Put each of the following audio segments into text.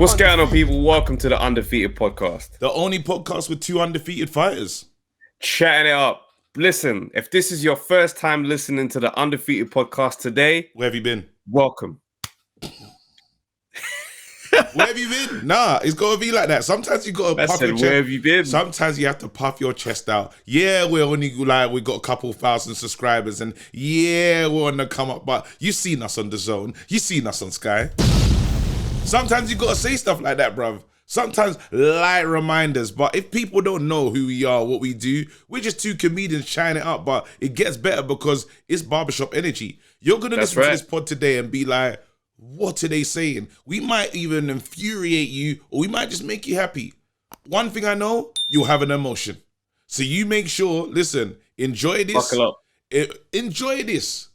What's going on, people? Welcome to the Undefeated podcast. The only podcast with two undefeated fighters. Chatting it up. Listen, if this is your first time listening to the Undefeated podcast today, Where have you been? welcome. Where have you been? Nah, it's got to be like that. Sometimes you got to puff your chest. Where have you been? Sometimes you have to puff your chest out. Yeah, we got a couple thousand subscribers, and yeah, we're on the come up. But you seen us on the zone. You seen us on Sky. Sometimes you got to say stuff like that, bruv. Sometimes light reminders. But if people don't know who we are, what we do, we're just two comedians trying it up. But it gets better because it's barbershop energy. You're going to listen to this pod today and be like, what are they saying? We might even infuriate you, or we might just make you happy. One thing I know, you'll have an emotion. So you make sure, listen, enjoy this. Buckle up. Enjoy this.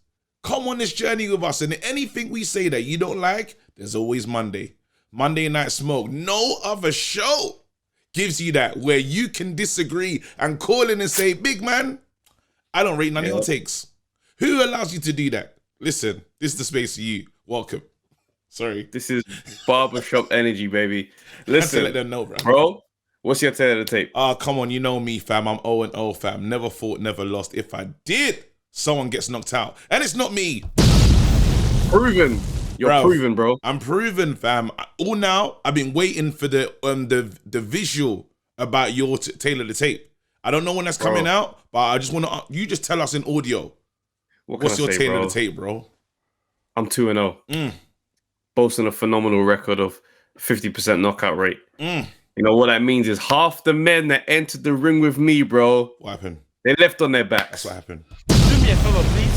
Come on this journey with us. And anything we say that you don't like, there's always Monday. Monday Night Smoke. No other show gives you that, where you can disagree and call in and say, big man, I don't rate none of your takes. Who allows you to do that? Listen, this is the space for you. Welcome. Sorry. This is Barbershop energy, baby. Listen, let them know, bro. What's your tail of the tape? Come on, you know me, fam. I'm 0-0, fam. Never fought, never lost. If I did, someone gets knocked out. And it's not me. Proven. You're proven, bro. I'm proven, fam. All now, I've been waiting for the visual about your tail of the tape. I don't know when that's coming out, but I just want to. You just tell us in audio. What's your tail of the tape, bro? I'm 2-0. Boasting a phenomenal record of 50% knockout rate. You know what that means is half the men that entered the ring with me, bro. What happened? They left on their backs. That's what happened. Do me a favor, please.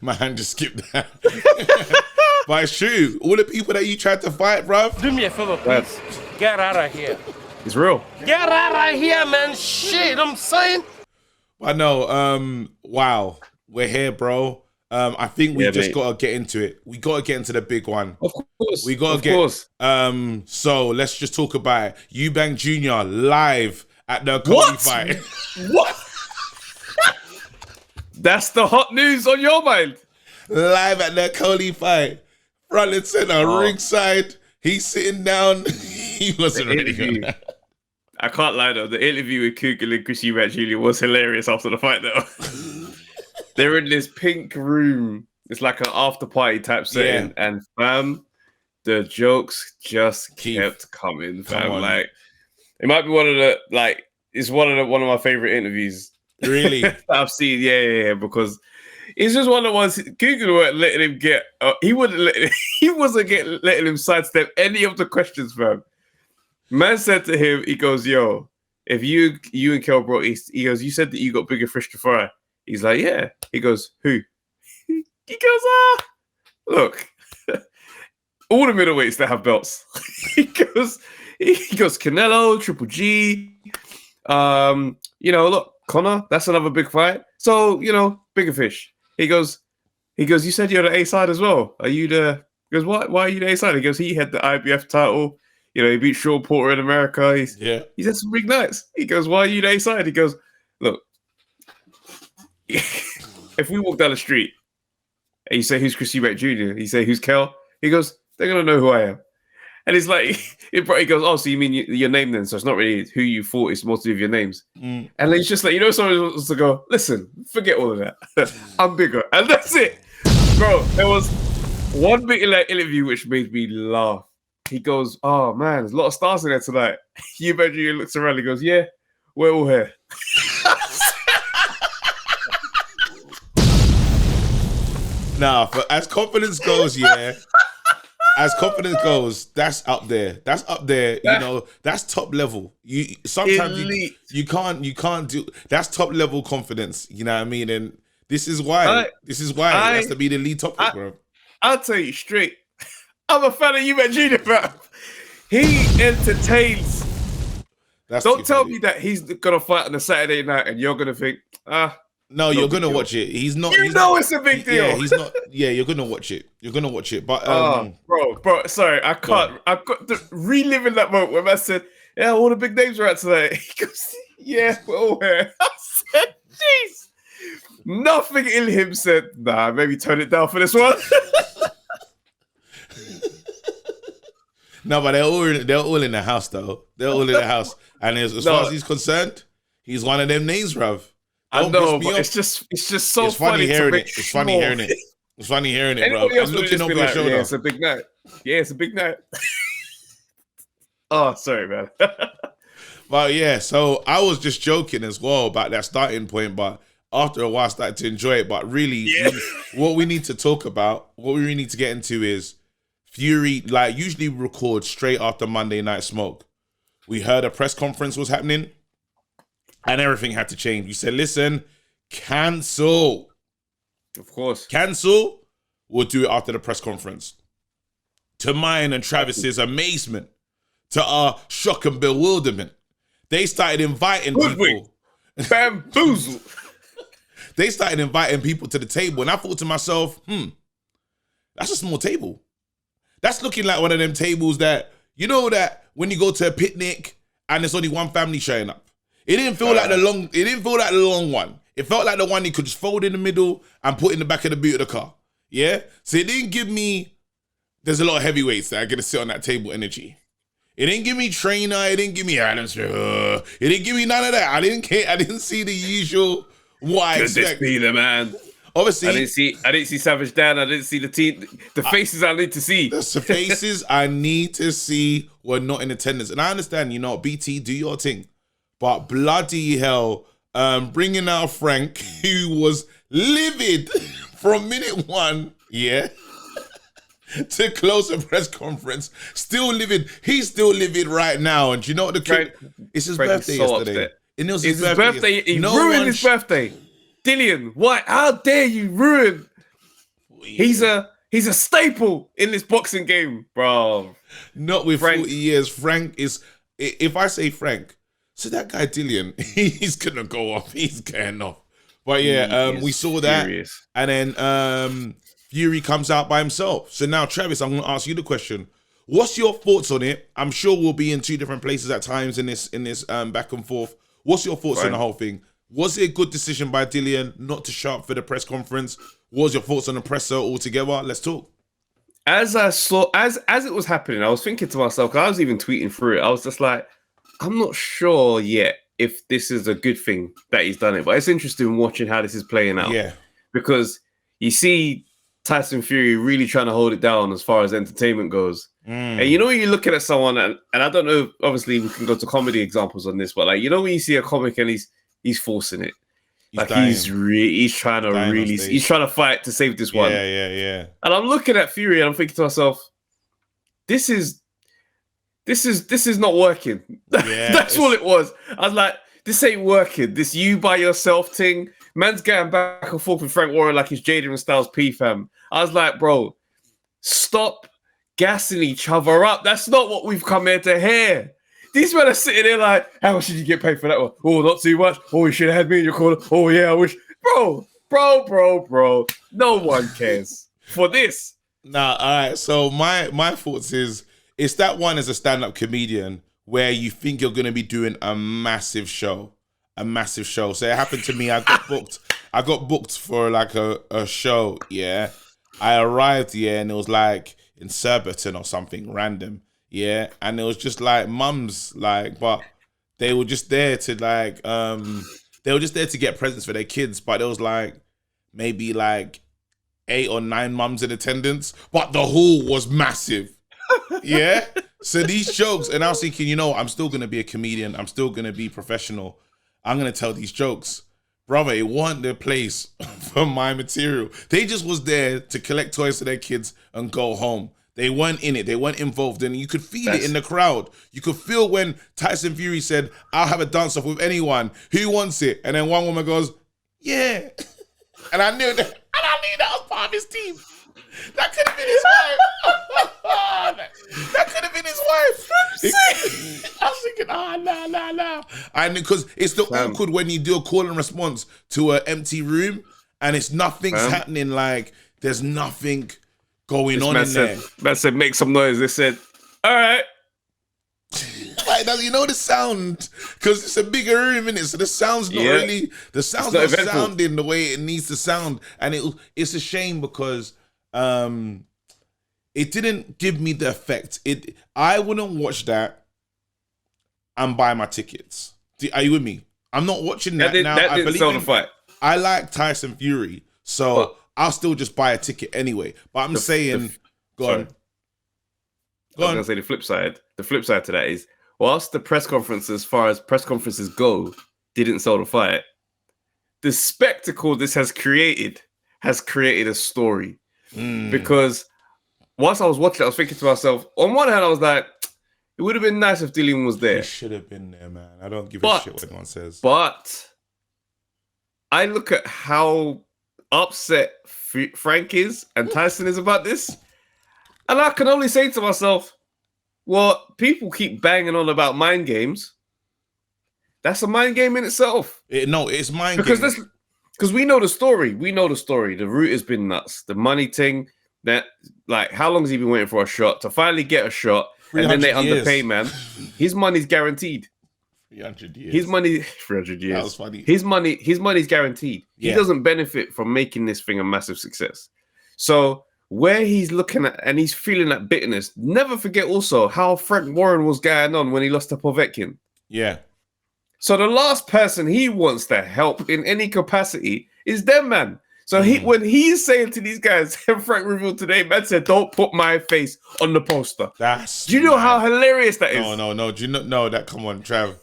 My hand just skipped that. But it's true. All the people that you tried to fight, bruv. Do me a favor, please. Get out of here. It's real. Get out of here, man. Shit, I'm saying. I know. Wow. We're here, bro. I think we just got to get into it. We got to get into the big one. Of course. We got to get. So let's just talk about it. Eubank Jr. live at the Cody fight. What? That's the hot news on your mind. Live at the Cody fight. Front and center, ringside. He's sitting down. He wasn't ready for that. I can't lie though. The interview with Cougar and Eubank Jr. was hilarious after the fight though. They're in this pink room. It's like an after party type setting, and fam, the jokes just kept coming. Fam, like it might be one of one of my favorite interviews. Really, I've seen. Yeah, because it's just one of the ones. Cougar weren't letting him get. He wouldn't let. He wasn't letting him sidestep any of the questions, fam. Man said to him, he goes, "Yo, if you and Kel brought East," he goes, "You said that you got bigger fish to fry." He's like, yeah. He goes, who? He goes, look, all the middleweights that have belts. he goes, Canelo, Triple G. Look, Conor, that's another big fight. So, bigger fish. He goes, you said you're the A side as well. Are you the? He goes, why are you the A side? He goes, he had the IBF title. He beat Sean Porter in America. He had some big nights. He goes, why are you the A side? He goes, look. If we walk down the street and you say who's Eubank Jr., you say who's Kel, he goes, they're gonna know who I am. And it's like he goes, oh, so you mean your name then? So it's not really who you fought; it's more to do with your names. And then he's just like, someone wants to go, listen, forget all of that. I'm bigger, and that's it, bro. There was one bit in that interview which made me laugh. He goes, oh man, there's a lot of stars in there tonight. Eubank Jr. looks around, he goes, yeah, we're all here. Nah, but as confidence goes, as confidence goes, that's up there. That's up there. That's top level. Sometimes you can't do. That's top level confidence. You know what I mean? And this is why. It has to be the lead topic, bro. I'll tell you straight. I'm a fan of Eubank Jr., bro. He entertains. Don't tell me that he's gonna fight on a Saturday night and you're gonna think, no, you're gonna watch it. He's not. It's a big deal. Yeah, he's not. Yeah, you're gonna watch it. You're gonna watch it. But bro, sorry, I can't. I've got to reliving that moment where I said, "Yeah, all the big names are out today." He goes, "Yeah, we're all here." I said, "Jeez." Nothing in him said, "Nah, maybe turn it down for this one." No, but they're all in the house though. They're all in the house, and as far as he's concerned, he's one of them names, bruv. I know, but it's just so funny hearing to it. It's funny hearing it. It's funny hearing it, bro. Anybody else I'm would looking just over be your like, shoulder. yeah, it's a big night. Yeah, it's a big night. Oh, sorry, man. But yeah, so I was just joking as well about that starting point, but after a while I started to enjoy it. But really, what we need to talk about, what we really need to get into is Fury, like usually we record straight after Monday Night Smoke. We heard a press conference was happening and everything had to change. We said, listen, cancel. Of course. Cancel. We'll do it after the press conference. To mine and Travis's amazement, to our shock and bewilderment, they started inviting people. Bamboozle. They started inviting people to the table. And I thought to myself, that's a small table. That's looking like one of them tables that, you know, that when you go to a picnic and there's only one family showing up. It didn't feel like the long one. It felt like the one you could just fold in the middle and put in the back of the boot of the car. Yeah? So it didn't give me, there's a lot of heavyweights that are going to sit on that table energy. It didn't give me Trainer. It didn't give me Adams. It didn't give me none of that. I didn't see the usual what I expect. Could this be the man? Obviously, I didn't see Savage Dan. I didn't see the team. The faces I need to see. The faces I need to see were not in attendance. And I understand, you know, BT, do your thing. But bloody hell, bringing out Frank, who was livid from minute one, yeah, to close a press conference, still livid. He's still livid right now. And you know what it's his birthday yesterday. And it was his birthday. He ruined his birthday. Dillian, what? How dare you ruin? He's a staple in this boxing game, bro. Not with Frank. 40 years. Frank is. If I say Frank, so that guy Dillian, he's gonna go off. He's getting off. But yeah, we saw that, furious. And then Fury comes out by himself. So now, Travis, I'm gonna ask you the question. What's your thoughts on it? I'm sure we'll be in two different places at times in this back and forth. What's your thoughts on the whole thing? Was it a good decision by Dillian not to show up for the press conference? What was your thoughts on the presser altogether? Let's talk. As I saw, as it was happening, I was thinking to myself, because I was even tweeting through it, I was just like, I'm not sure yet if this is a good thing that he's done it. But it's interesting watching how this is playing out. Yeah. Because you see Tyson Fury really trying to hold it down as far as entertainment goes. And you know when you're looking at someone, and I don't know, obviously we can go to comedy examples on this, but like, you know when you see a comic and he's forcing it. He's trying to fight to save this one. Yeah. And I'm looking at Fury and I'm thinking to myself, this is not working. Yeah, That's all it was. I was like, this ain't working. This you by yourself thing. Man's going back and forth with Frank Warren like he's Jaden and Styles P fam. I was like, bro, stop gassing each other up. That's not what we've come here to hear. These men are sitting there like, how much did you get paid for that one? Oh, not too much. Oh, you should have had me in your corner. Oh, yeah, I wish. Bro. No one cares for this. Nah, all right. So my thoughts is, it's that one as a stand-up comedian where you think you're going to be doing a massive show. So it happened to me. I got booked for like a show, yeah. I arrived, yeah, and it was like in Surbiton or something random. Yeah, and it was just like mums, like, but they were just there to like, they were just there to get presents for their kids, but there was like maybe like 8 or 9 mums in attendance, but the hall was massive. Yeah, so these jokes, and I was thinking, you know, I'm still gonna be a comedian, I'm still gonna be professional, I'm gonna tell these jokes, brother. It wasn't their place for my material. They just was there to collect toys for their kids and go home. They weren't in it. They weren't involved. And you could feel it in the crowd. You could feel when Tyson Fury said, I'll have a dance-off with anyone. Who wants it? And then one woman goes, yeah. And I knew that. And I knew that was part of his team. That could have been his wife. That could have been his wife. I was thinking, no. And because it's the awkward when you do a call and response to an empty room and it's nothing's happening. Like, there's nothing going on in there. Man said, make some noise. They said, all right. Like, you know the sound, because it's a bigger room, innit? So the sound's not really, the sound's not sounding the way it needs to sound. And it's a shame because it didn't give me the effect. I wouldn't watch that and buy my tickets. Are you with me? I'm not watching that now. That I didn't believe sell the fight. I like Tyson Fury, so I'll still just buy a ticket anyway. But I'm saying, go on. I was gonna say the flip side. The flip side to that is, whilst the press conference, as far as press conferences go, didn't sell the fight, the spectacle this has created a story. Because whilst I was watching it, I was thinking to myself, on one hand, I was like, it would have been nice if Dillian was there. He should have been there, man. I don't give a shit what anyone says. But I look at how upset Frank is and Tyson is about this, and I can only say to myself, well, people keep banging on about mind games. That's a mind game in itself. It's mind because game. Because we know the story. We know the story. The route has been nuts. The money thing, that, like, how long has he been waiting for a shot to finally get a shot? And then they underpay, man. His money's guaranteed. 300 years. His money, 300 years. That was funny. His money's guaranteed. Yeah. He doesn't benefit from making this thing a massive success. So where he's looking at and he's feeling that bitterness, never forget also how Frank Warren was going on when he lost to Povetkin. Yeah. So the last person he wants to help in any capacity is them, man. So when he's saying to these guys, Frank revealed today, man said, "Don't put my face on the poster." Do you know how hilarious that is? No. Do you not know that? Come on, Trav.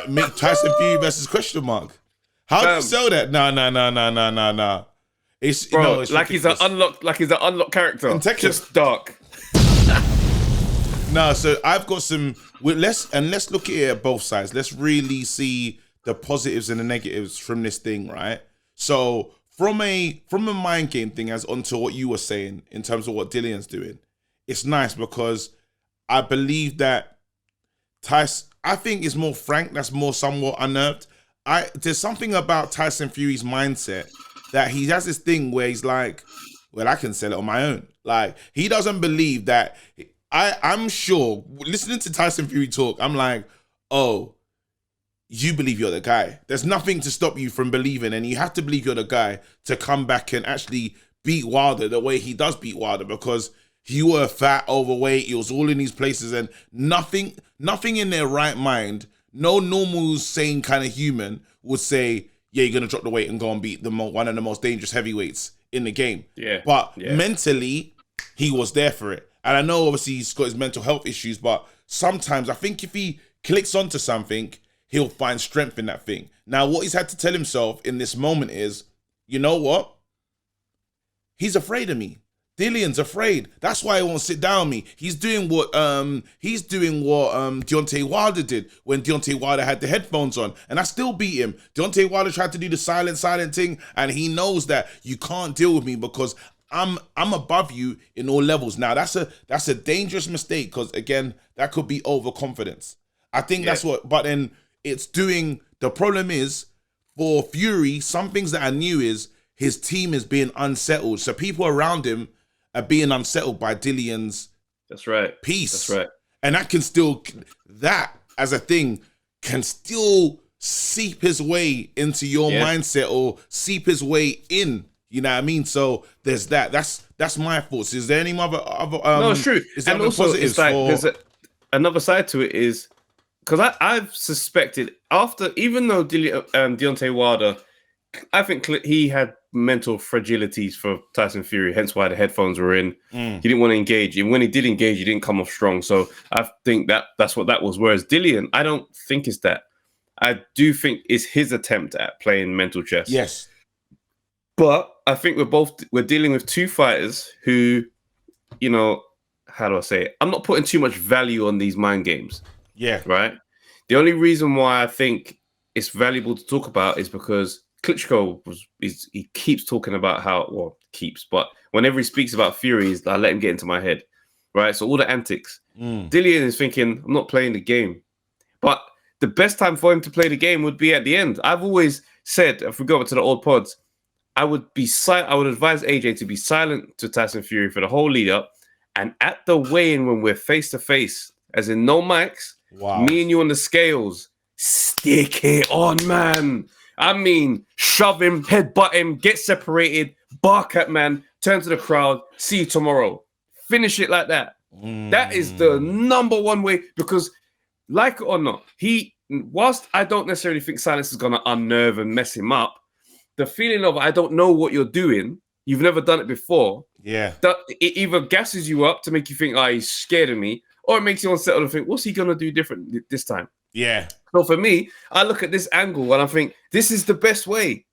Make Tyson Fury versus question mark. How do you sell that? No. It's bro, it's like ridiculous. he's an unlocked character. Just dark. No, so I've got some. Let's look at it at both sides. Let's really see the positives and the negatives from this thing, right? So from a mind game thing, as onto what you were saying in terms of what Dillian's doing, it's nice because I believe that Tyson, I think, is more frank. That's more somewhat unnerved. There's something about Tyson Fury's mindset that he has this thing where he's like, well, I can sell it on my own. Like, he doesn't believe that. I'm sure, listening to Tyson Fury talk, I'm like, oh, you believe you're the guy. There's nothing to stop you from believing, and you have to believe you're the guy to come back and actually beat Wilder the way he does beat Wilder, because you were fat, overweight, he was all in these places, and nothing in their right mind, no normal, sane kind of human would say, yeah, you're going to drop the weight and go and beat one of the most dangerous heavyweights in the game. Yeah. But mentally, he was there for it. And I know, obviously, he's got his mental health issues, but sometimes I think if he clicks onto something, he'll find strength in that thing. Now, what he's had to tell himself in this moment is, you know what? He's afraid of me. Dillian's afraid. That's why he won't sit down with me. He's doing what Deontay Wilder did when Deontay Wilder had the headphones on, and I still beat him. Deontay Wilder tried to do the silent thing, and he knows that you can't deal with me because I'm above you in all levels. Now that's a dangerous mistake, because again, that could be overconfidence. I think that's what, but then it's doing, the problem is for Fury, some things that I knew is his team is being unsettled. So people around him are being unsettled by Dillian's peace. That's right. And that can still, that as a thing can still seep his way into your mindset or seep his way in. You know what I mean? So there's that. That's my thoughts. Is there any other no, it's true. Is there and also, it's like there's another side to it is, because I've suspected even though Deontay Wilder, I think he had mental fragilities for Tyson Fury, hence why the headphones were in. He didn't want to engage. And when he did engage, he didn't come off strong. So I think that's what that was. Whereas Dillian, I don't think it's that. I do think it's his attempt at playing mental chess. Yes. But I think we're dealing with two fighters who, you know, how do I say it? I'm not putting too much value on these mind games. Yeah. Right? The only reason why I think it's valuable to talk about is because Klitschko he keeps talking about but whenever he speaks about Fury, I let him get into my head. Right? So all the antics. Dillian is thinking, I'm not playing the game. But the best time for him to play the game would be at the end. I've always said, if we go back to the old pods, I would advise AJ to be silent to Tyson Fury for the whole lead up. And at the weigh-in, when we're face to face, as in no mics, me and you on the scales, stick it on, man. I mean, shove him, headbutt him, get separated, bark at man, turn to the crowd, see you tomorrow. finish it like that. That is the number one way, because like it or not, whilst I don't necessarily think silence is going to unnerve and mess him up, the feeling of I don't know what you're doing, you've never done it before, that it either gasses you up to make you think, he's scared of me, or it makes you unsettled and think, what's he going to do different this time? Yeah. So for me, I look at this angle and I think this is the best way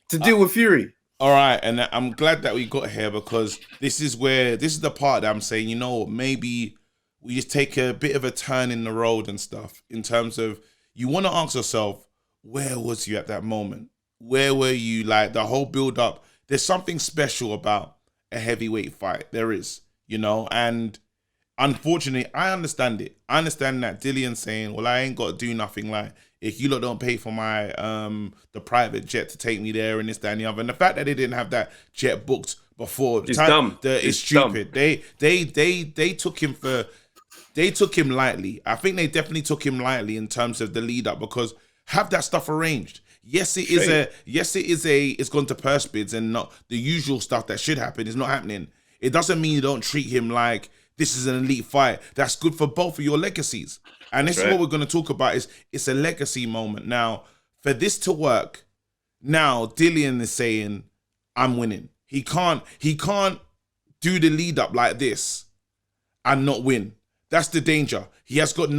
to deal with Fury. All right, and I'm glad that we got here, because this is the part that I'm saying, maybe we just take a bit of a turn in the road and stuff, in terms of, you want to ask yourself, where was you at that moment? Where were you? Like, the whole build up, there's something special about a heavyweight fight. There is, and unfortunately, I understand it. I understand that Dillian saying, well, I ain't got to do nothing. Like, if you lot don't pay for my the private jet to take me there and this, that, and the other. And the fact that they didn't have that jet booked before, it's dumb. It's stupid. Dumb. They took him lightly. I think they definitely took him lightly in terms of the lead up, because have that stuff arranged. Yes, it's gone to purse bids and not the usual stuff that should happen is not happening. It doesn't mean you don't treat him like this is an elite fight. That's good for both of your legacies. And this is what we're going to talk about, is it's a legacy moment. Now, for this to work, now Dillian is saying, I'm winning. He can't do the lead up like this and not win. That's the danger. He has got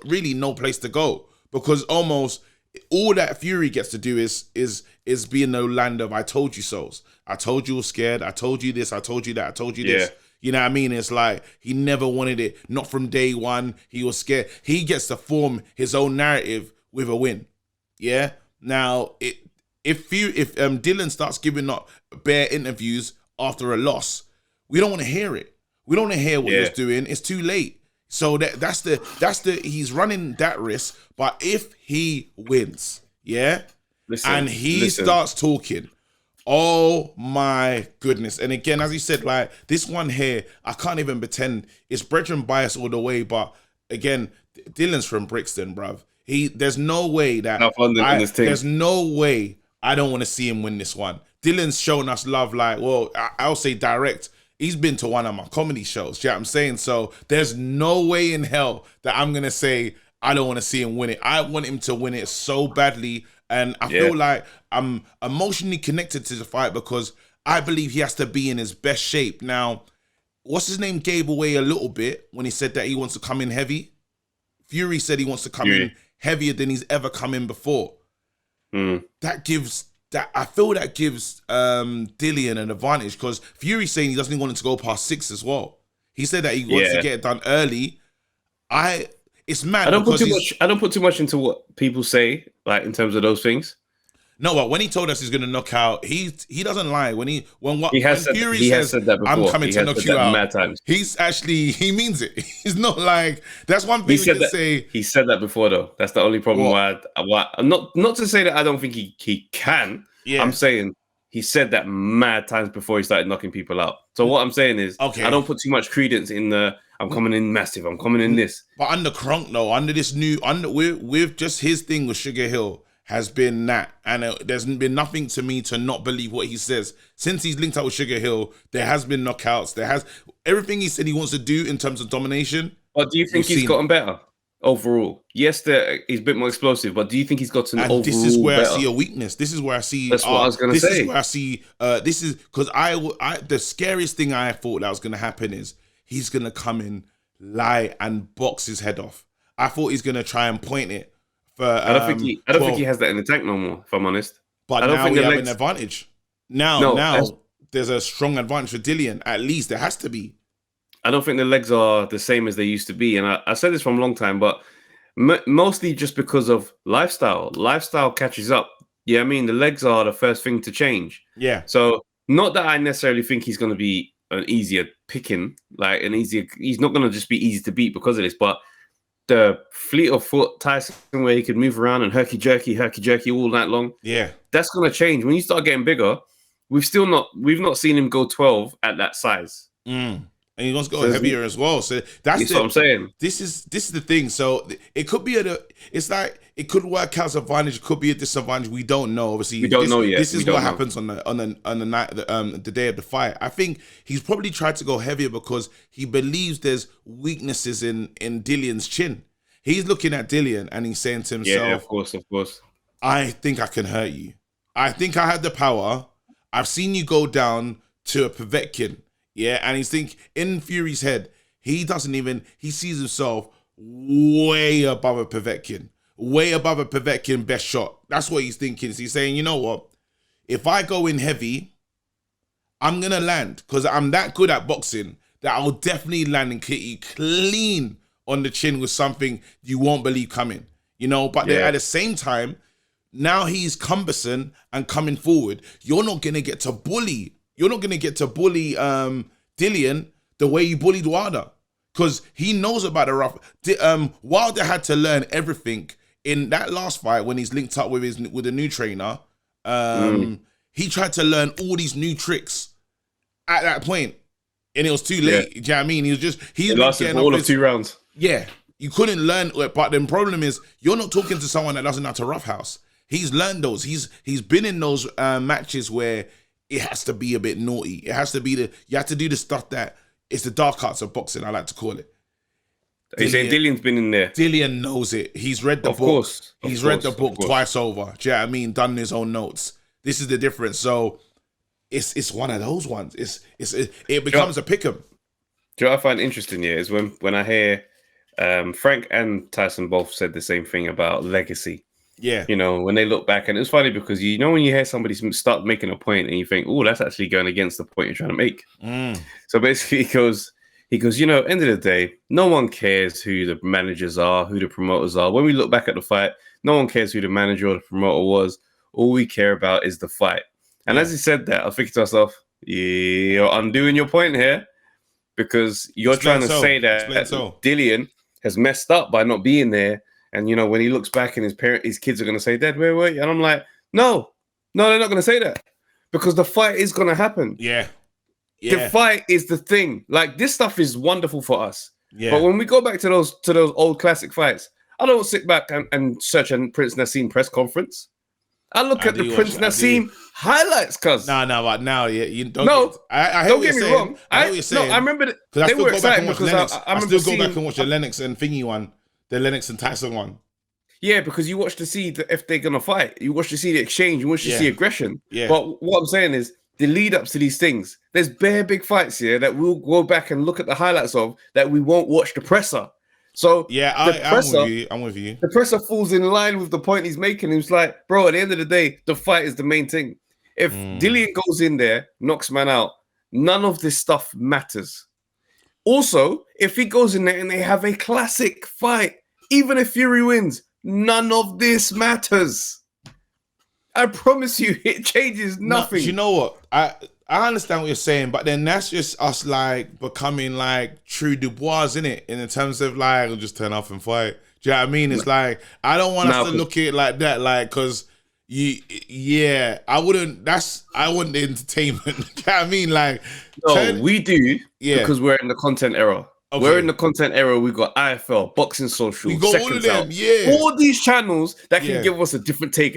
really no place to go, because almost all that Fury gets to do is be in the land of I told you so's. I told you I was scared. I told you this. I told you that. I told you this. You know what I mean? It's like he never wanted it. Not from day one. He was scared. He gets to form his own narrative with a win. Yeah. Now, if Dillian starts giving up bare interviews after a loss, we don't want to hear it. We don't want to hear what he was doing. It's too late. So that's the he's running that risk. But if he wins, and he starts talking, oh my goodness. And again, as you said, like this one here, I can't even pretend it's brethren bias all the way. But again, Dillian's from Brixton, bruv. There's no way that there's no way I don't want to see him win this one. Dillian's showing us love, like, well, I'll say direct. He's been to one of my comedy shows. You know what I'm saying? So there's no way in hell that I'm going to say I don't want to see him win it. I want him to win it so badly. And I feel like I'm emotionally connected to the fight, because I believe he has to be in his best shape. Now, what's his name gave away a little bit when he said that he wants to come in heavy. Fury said he wants to come in heavier than he's ever come in before. I feel that gives Dillian an advantage, because Fury's saying he doesn't want him to go past 6 as well. He said that he wants to get it done early. It's mad. I don't put too much into what people say, like in terms of those things. No, but when he told us he's going to knock out, he doesn't lie. When Fury says said that before. I'm coming to knock you out, mad times. He means it. He's not like, that's one thing we can say. He said that before though. That's the only problem. Not to say that I don't think he can. Yeah. I'm saying he said that mad times before he started knocking people out. So what I'm saying is, I don't put too much credence in the I'm coming in massive. I'm coming in this. But under Kronk though, with just his thing with Sugar Hill, has been that, and there's been nothing to me to not believe what he says. Since he's linked up with Sugar Hill, there has been knockouts. There has everything he said he wants to do in terms of domination. But do you think he's gotten better overall? Yes, he's a bit more explosive, but do you think he's gotten overall this is where better? I see a weakness. This is where I see. That's what I was going to say. This is where I see. This is because the scariest thing I thought that was going to happen is he's going to come in, lie, and box his head off. I thought he's going to try and point it. I don't think he has that in the tank no more, if I'm honest. But now we have an advantage. Now there's a strong advantage for Dillian. At least there has to be. I don't think the legs are the same as they used to be. And I said this from a long time, but mostly just because of lifestyle. Lifestyle catches up. Yeah, I mean, the legs are the first thing to change. Yeah. So not that I necessarily think he's going to be an easier picking, he's not going to just be easy to beat because of this, but the fleet of foot Tyson where he could move around and herky jerky all night long. Yeah, that's gonna change when you start getting bigger. We've not seen him go 12 at that size. And he wants to go heavier as well. So that's what I'm saying. This is the thing. So it could be it's like it could work out as an advantage, it could be a disadvantage. We don't know. Obviously, We don't know yet. This is We don't what know. happens on the night, the day of the fight. I think he's probably tried to go heavier because he believes there's weaknesses in Dillian's chin. He's looking at Dillian and he's saying to himself, Yeah, of course. I think I can hurt you. I think I have the power. I've seen you go down to a Povetkin. Yeah, and he's in Fury's head, he sees himself way above a Povetkin. Way above a Povetkin best shot. That's what he's thinking. So he's saying, you know what? If I go in heavy, I'm going to land because I'm that good at boxing that I'll definitely land and hit you clean on the chin with something you won't believe coming. But then at the same time, now he's cumbersome and coming forward. You're not going to get to bully. You're not going to get to bully Dillian the way you bullied Wilder because he knows about the rough. Wilder had to learn everything in that last fight when he's linked up with a new trainer. He tried to learn all these new tricks at that point, and it was too late. Do you know what I mean? He lasted all of 2 rounds. Yeah, you couldn't learn. But the problem is, you're not talking to someone that doesn't know how to roughhouse. He's learned those. He's been in those matches where it has to be a bit naughty. It has to be you have to do the stuff that it's the dark arts of boxing, I like to call it. Are you saying Dillian's been in there? Dillian knows it. He's read the book. He's read the book twice over. Do you know what I mean? Done his own notes. This is the difference. So it's one of those ones. It becomes a pick'em. Do you know what I find interesting here is when I hear Frank and Tyson both said the same thing about legacy. Yeah. When they look back, and it's funny because when you hear somebody start making a point and you think, oh, that's actually going against the point you're trying to make. So basically he goes, end of the day, no one cares who the managers are, who the promoters are. When we look back at the fight, no one cares who the manager or the promoter was. All we care about is the fight. And as he said that, I was thinking to myself, you're undoing your point here because you're trying to say that Dillian has messed up by not being there. And, when he looks back and his kids are going to say, Dad, where were you? And I'm like, no, they're not going to say that because the fight is going to happen. Yeah. The fight is the thing. Like, this stuff is wonderful for us. Yeah. But when we go back to those old classic fights, I don't sit back and search a Prince Nassim press conference. I look at the Prince Nassim highlights, cuz. No, but now you don't. No, I don't get me wrong. I know what you're saying. No, I remember that they were go back and excited watch because Lennox. I still go back and watch the Lennox and Thingy one, the Lennox and Tyson one. Yeah, because you watch to see if they're gonna fight. You watch to see the exchange. You watch to see aggression. Yeah. But what I'm saying is the lead ups to these things. There's bare big fights here that we'll go back and look at the highlights of that we won't watch the presser. So I'm with you. The presser falls in line with the point he's making. He's like, bro, at the end of the day, the fight is the main thing. If Dillian goes in there, knocks man out, none of this stuff matters. Also, if he goes in there and they have a classic fight, even if Fury wins, none of this matters. I promise you, it changes nothing. No, you know what? I understand what you're saying, but then that's just us like becoming like true Dubois, isn't it? In terms of like, we'll just turn off and fight. Do you know what I mean? It's like, I don't want us to look at it like that, like, because I want the entertainment. Do you know what I mean? Like, we do because we're in the content era. Okay. We're in the content era. We've got IFL, Boxing Social, we got all of them, all these channels that can give us a different take.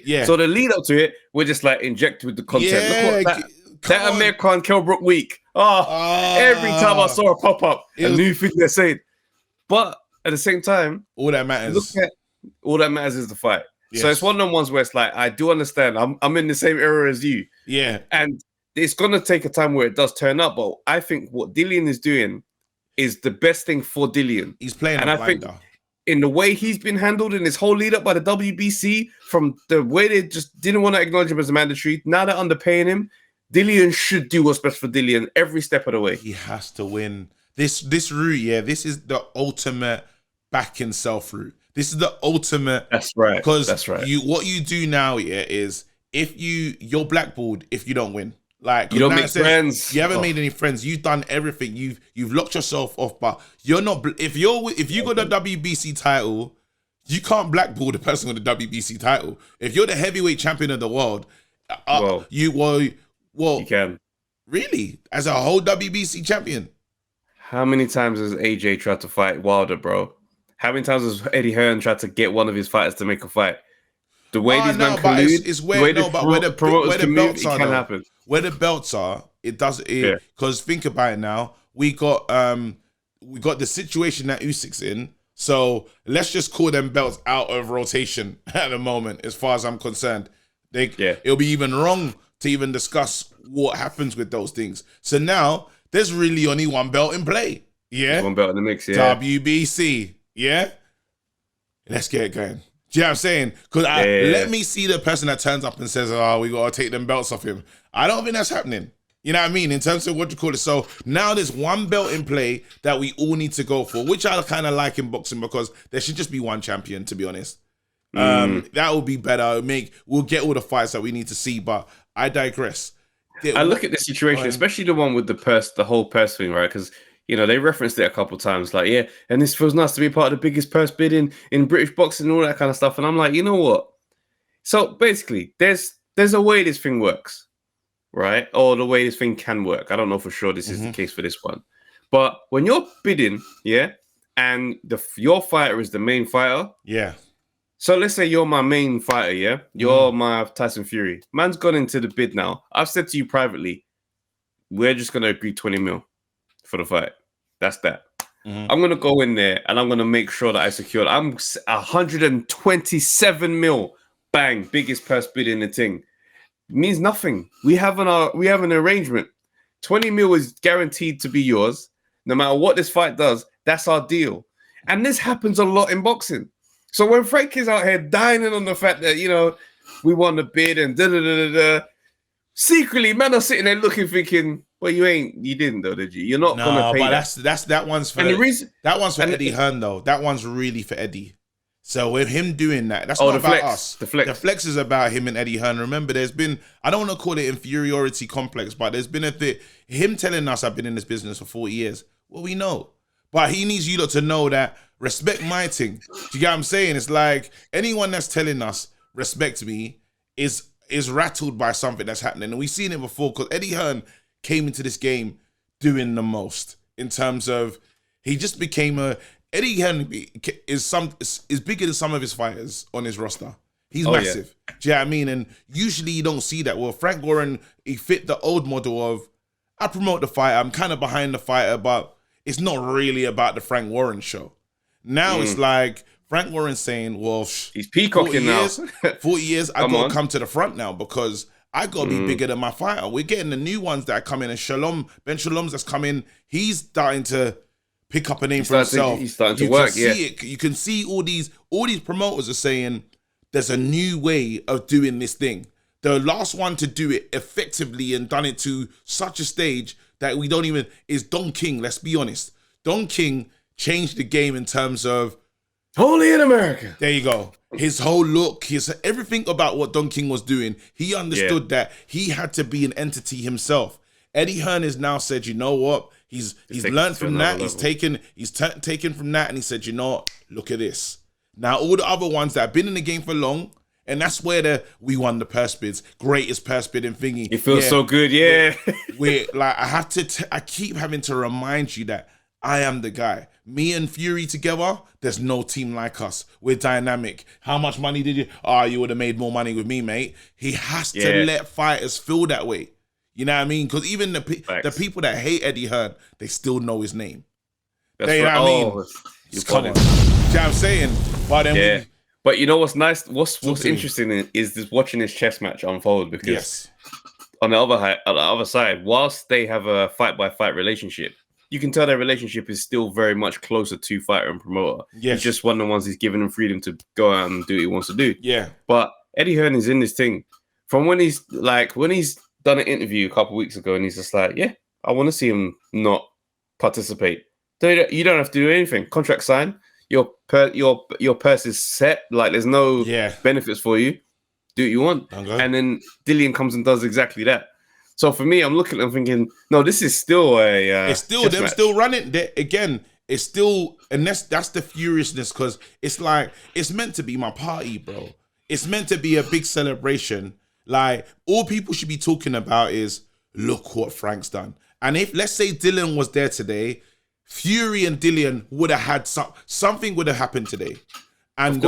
Yeah. So the lead up to it, we're just like injected with the content. Look what that Amir Khan Kelbrook week. Every time I saw a pop up, a new thing they're saying. But at the same time, all that matters is the fight. Yes. So it's one of them ones where it's like, I do understand. I'm in the same era as you. Yeah. And it's gonna take a time where it does turn up. But I think what Dillian is doing is the best thing for Dillian. He's playing, and I think in the way he's been handled in his whole lead up by the WBC, from the way they just didn't want to acknowledge him as a mandatory, now they're underpaying him. Dillian should do what's best for Dillian every step of the way. He has to win this route. This is the ultimate back himself route. This is the ultimate. That's right. Because that's right. What you do now is if you're blackballed if you don't win. Like, you don't make friends. You haven't made any friends. You've done everything. You've locked yourself off. But you're not. If you got the WBC title, you can't blackball the person with the WBC title. If you're the heavyweight champion of the world, you can. Really, as a whole WBC champion. How many times has AJ tried to fight Wilder, bro? How many times has Eddie Hearn tried to get one of his fighters to make a fight? The way these men but collude, it's where the promoters where the can belts move, are, it can though. happen. Where the belts are, it does it because think about it now. We got the situation that Usyk's in. So let's just call them belts out of rotation at the moment, as far as I'm concerned. It'll be even wrong to even discuss what happens with those things. So now there's really only one belt in play. Yeah. There's one belt in the mix, yeah. WBC. Yeah. Let's get it going. Do you know what I'm saying? Because let me see the person that turns up and says, oh, we got to take them belts off him. I don't think that's happening. You know what I mean? In terms of what you call it. So now there's one belt in play that we all need to go for, which I kind of like in boxing because there should just be one champion, to be honest. That would be better. We'll get all the fights that we need to see, but I digress. I look at the situation, especially the one with the whole purse thing, right? Because they referenced it a couple of times, like, yeah, and this feels nice to be part of the biggest purse bid in British boxing and all that kind of stuff. And I'm like, you know what? So basically, there's a way this thing works, right? Or the way this thing can work. I don't know for sure this is the case for this one. But when you're bidding, yeah, and your fighter is the main fighter, yeah. So let's say you're my main fighter, yeah? You're my Tyson Fury. Man's gone into the bid now. I've said to you privately, we're just going to agree 20 mil for the fight. That's that. I'm going to go in there and I'm going to make sure that I secured. I'm 127 mil. Bang. Biggest purse bid in the thing. It means nothing. We have an arrangement. 20 mil is guaranteed to be yours. No matter what this fight does, that's our deal. And this happens a lot in boxing. So when Frank is out here dining on the fact that, we won the bid and da-da-da-da-da, secretly, men are sitting there looking, thinking, well, you didn't though, did you? You're not going to pay but that one's for Eddie Hearn, though. That one's really for Eddie. So with him doing that, that's not about us. The flex. The flex is about him and Eddie Hearn. Remember, there's been, I don't want to call it inferiority complex, but there's been him telling us I've been in this business for 40 years. Well, we know. But he needs you lot to know that respect my thing. Do you get what I'm saying? It's like anyone that's telling us respect me is rattled by something that's happening. And we've seen it before because Eddie Hearn came into this game doing the most in terms of he just became Eddie Hearn is bigger than some of his fighters on his roster. He's massive. Yeah. Do you know what I mean? And usually you don't see that. Well, Frank Warren, he fit the old model of I promote the fighter, I'm kind of behind the fighter, but it's not really about the Frank Warren show. Now it's like Frank Warren's saying, well, he's peacocking 40 years, I got to come to the front now because I got to be bigger than my fighter. We're getting the new ones that are coming, and Ben Shalom's that's coming. He's starting to pick up a name for himself. He's starting to work, You can see all these promoters are saying there's a new way of doing this thing. The last one to do it effectively and done it to such a stage that we don't even is Don King. Let's be honest. Don King changed the game in terms of Holy in America. There you go. His whole look, everything about what Don King was doing, he understood that he had to be an entity himself. Eddie Hearn has now said, you know what? He's learned from that. He's taken from that, and he said, you know what? Look at this. Now all the other ones that have been in the game for long. And that's where we won the purse bids. Greatest purse bid in thingy. It feels so good, yeah. We're like, I keep having to remind you that I am the guy. Me and Fury together, there's no team like us. We're dynamic. How much money did you? Oh, you would have made more money with me, mate. He has to let fighters feel that way. You know what I mean? Because even the people that hate Eddie Hearn, they still know his name. They know what I mean? Come on. You know what I'm saying? But then But you know what's nice? What's interesting is this watching this chess match unfold because on the other side, whilst they have a fight-by-fight relationship, you can tell their relationship is still very much closer to fighter and promoter. Yes. He's just one of the ones he's giving him freedom to go out and do what he wants to do. Yeah. But Eddie Hearn is in this thing from when he's done an interview a couple of weeks ago and he's just like, yeah, I want to see him not participate. You don't have to do anything. Contract signed. Your purse is set. Like there's no benefits for you. Do what you want. Okay. And then Dillian comes and does exactly that. So for me, I'm looking and thinking, no, this is still it's still them match. Still running. Again, it's still, and that's the furiousness because it's like it's meant to be my party, bro. It's meant to be a big celebration. Like all people should be talking about is look what Frank's done. And if let's say Dillian was there today, Fury and Dillian would have had something would have happened today, and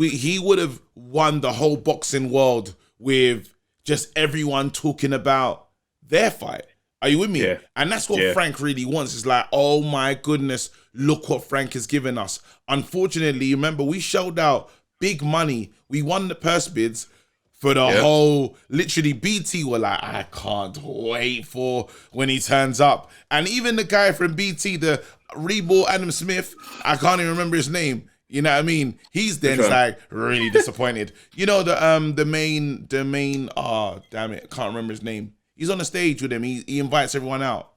he would have won the whole boxing world with just everyone talking about their fight. Are you with me? Yeah. And that's what Frank really wants. It's like, oh my goodness, look what Frank has given us. Unfortunately, remember, we shelled out big money. We won the purse bids for the whole, literally BT were like, I can't wait for when he turns up. And even the guy from BT, the Reebok Adam Smith, I can't even remember his name. You know what I mean? He's then like really disappointed. You know, the main, damn it, I can't remember his name. He's on the stage with him. He invites everyone out.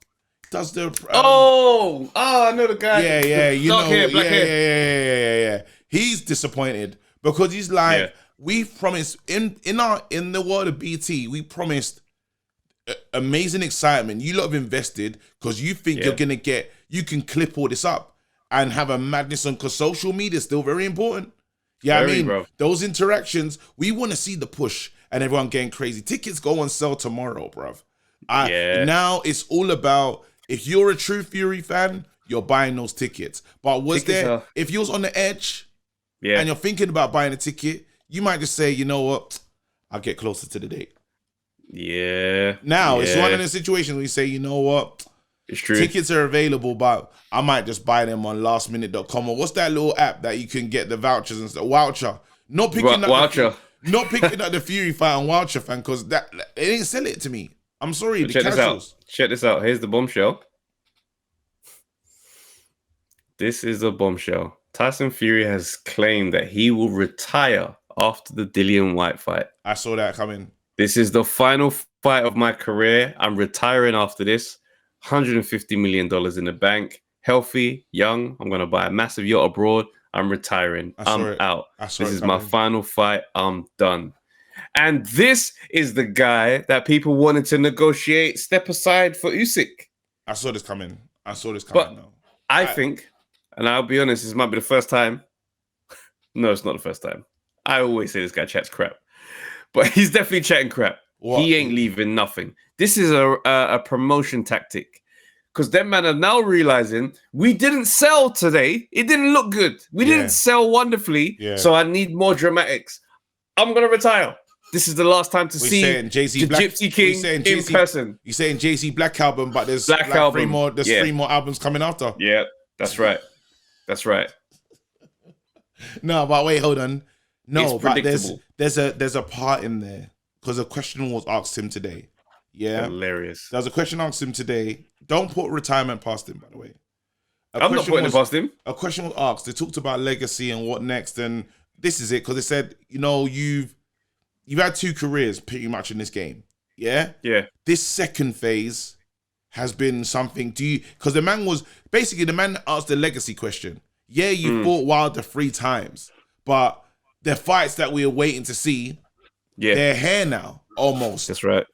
Does the I know the guy. Yeah, you dark know, hair, black hair. yeah. He's disappointed because he's like, we promised in the world of BT, we promised amazing excitement. You lot have invested because you think you can clip all this up and have a madness on, because social media is still very important. Yeah, I mean, bro. Those interactions, we want to see the push and everyone getting crazy. Tickets go on sale tomorrow, bruv. Now it's all about, if you're a true Fury fan, you're buying those tickets. But if you was on the edge and you're thinking about buying a ticket, you might just say, you know what, I'll get closer to the date. Yeah. Now it's one of the situations where you say, you know what, it's true. Tickets are available, but I might just buy them on lastminute.com, or what's that little app that you can get the vouchers and stuff? Voucher. Not picking up the Fury fight on Voucher, fan, because that they didn't sell it to me. I'm sorry. Check this out. Here's the bombshell. This is a bombshell. Tyson Fury has claimed that he will retire after the Dillian White fight. I saw that coming. This is the final fight of my career. I'm retiring after this. $150 million in the bank. Healthy, young. I'm going to buy a massive yacht abroad. I'm retiring. I'm out. This is my final fight. I'm done. And this is the guy that people wanted to negotiate step aside for Usyk. I saw this coming. But I think, and I'll be honest, this might be the first time. No, it's not the first time. I always say this guy chats crap. But he's definitely chatting crap. What? He ain't leaving nothing. This is a promotion tactic. Because them man are now realizing we didn't sell today. It didn't look good. We didn't sell wonderfully. Yeah. So I need more dramatics. I'm going to retire. This is the last time to see the Gypsy King in person. You're saying Jay-Z Black Album, but there's three more albums coming after. Yeah, that's right. That's right. No, but wait, hold on. No, but there's a part in there, because a question was asked him today. Yeah. Hilarious. There's a question asked him today. Don't put retirement past him, by the way. I'm not putting it past him. A question was asked. They talked about legacy and what next, and this is it, because they said, you know, you've had 2 careers pretty much in this game. Yeah? Yeah. This second phase has been something. Because the man asked the legacy question. Yeah, you fought Wilder 3 times, but the fights that we were waiting to see, they're here now, almost. That's right.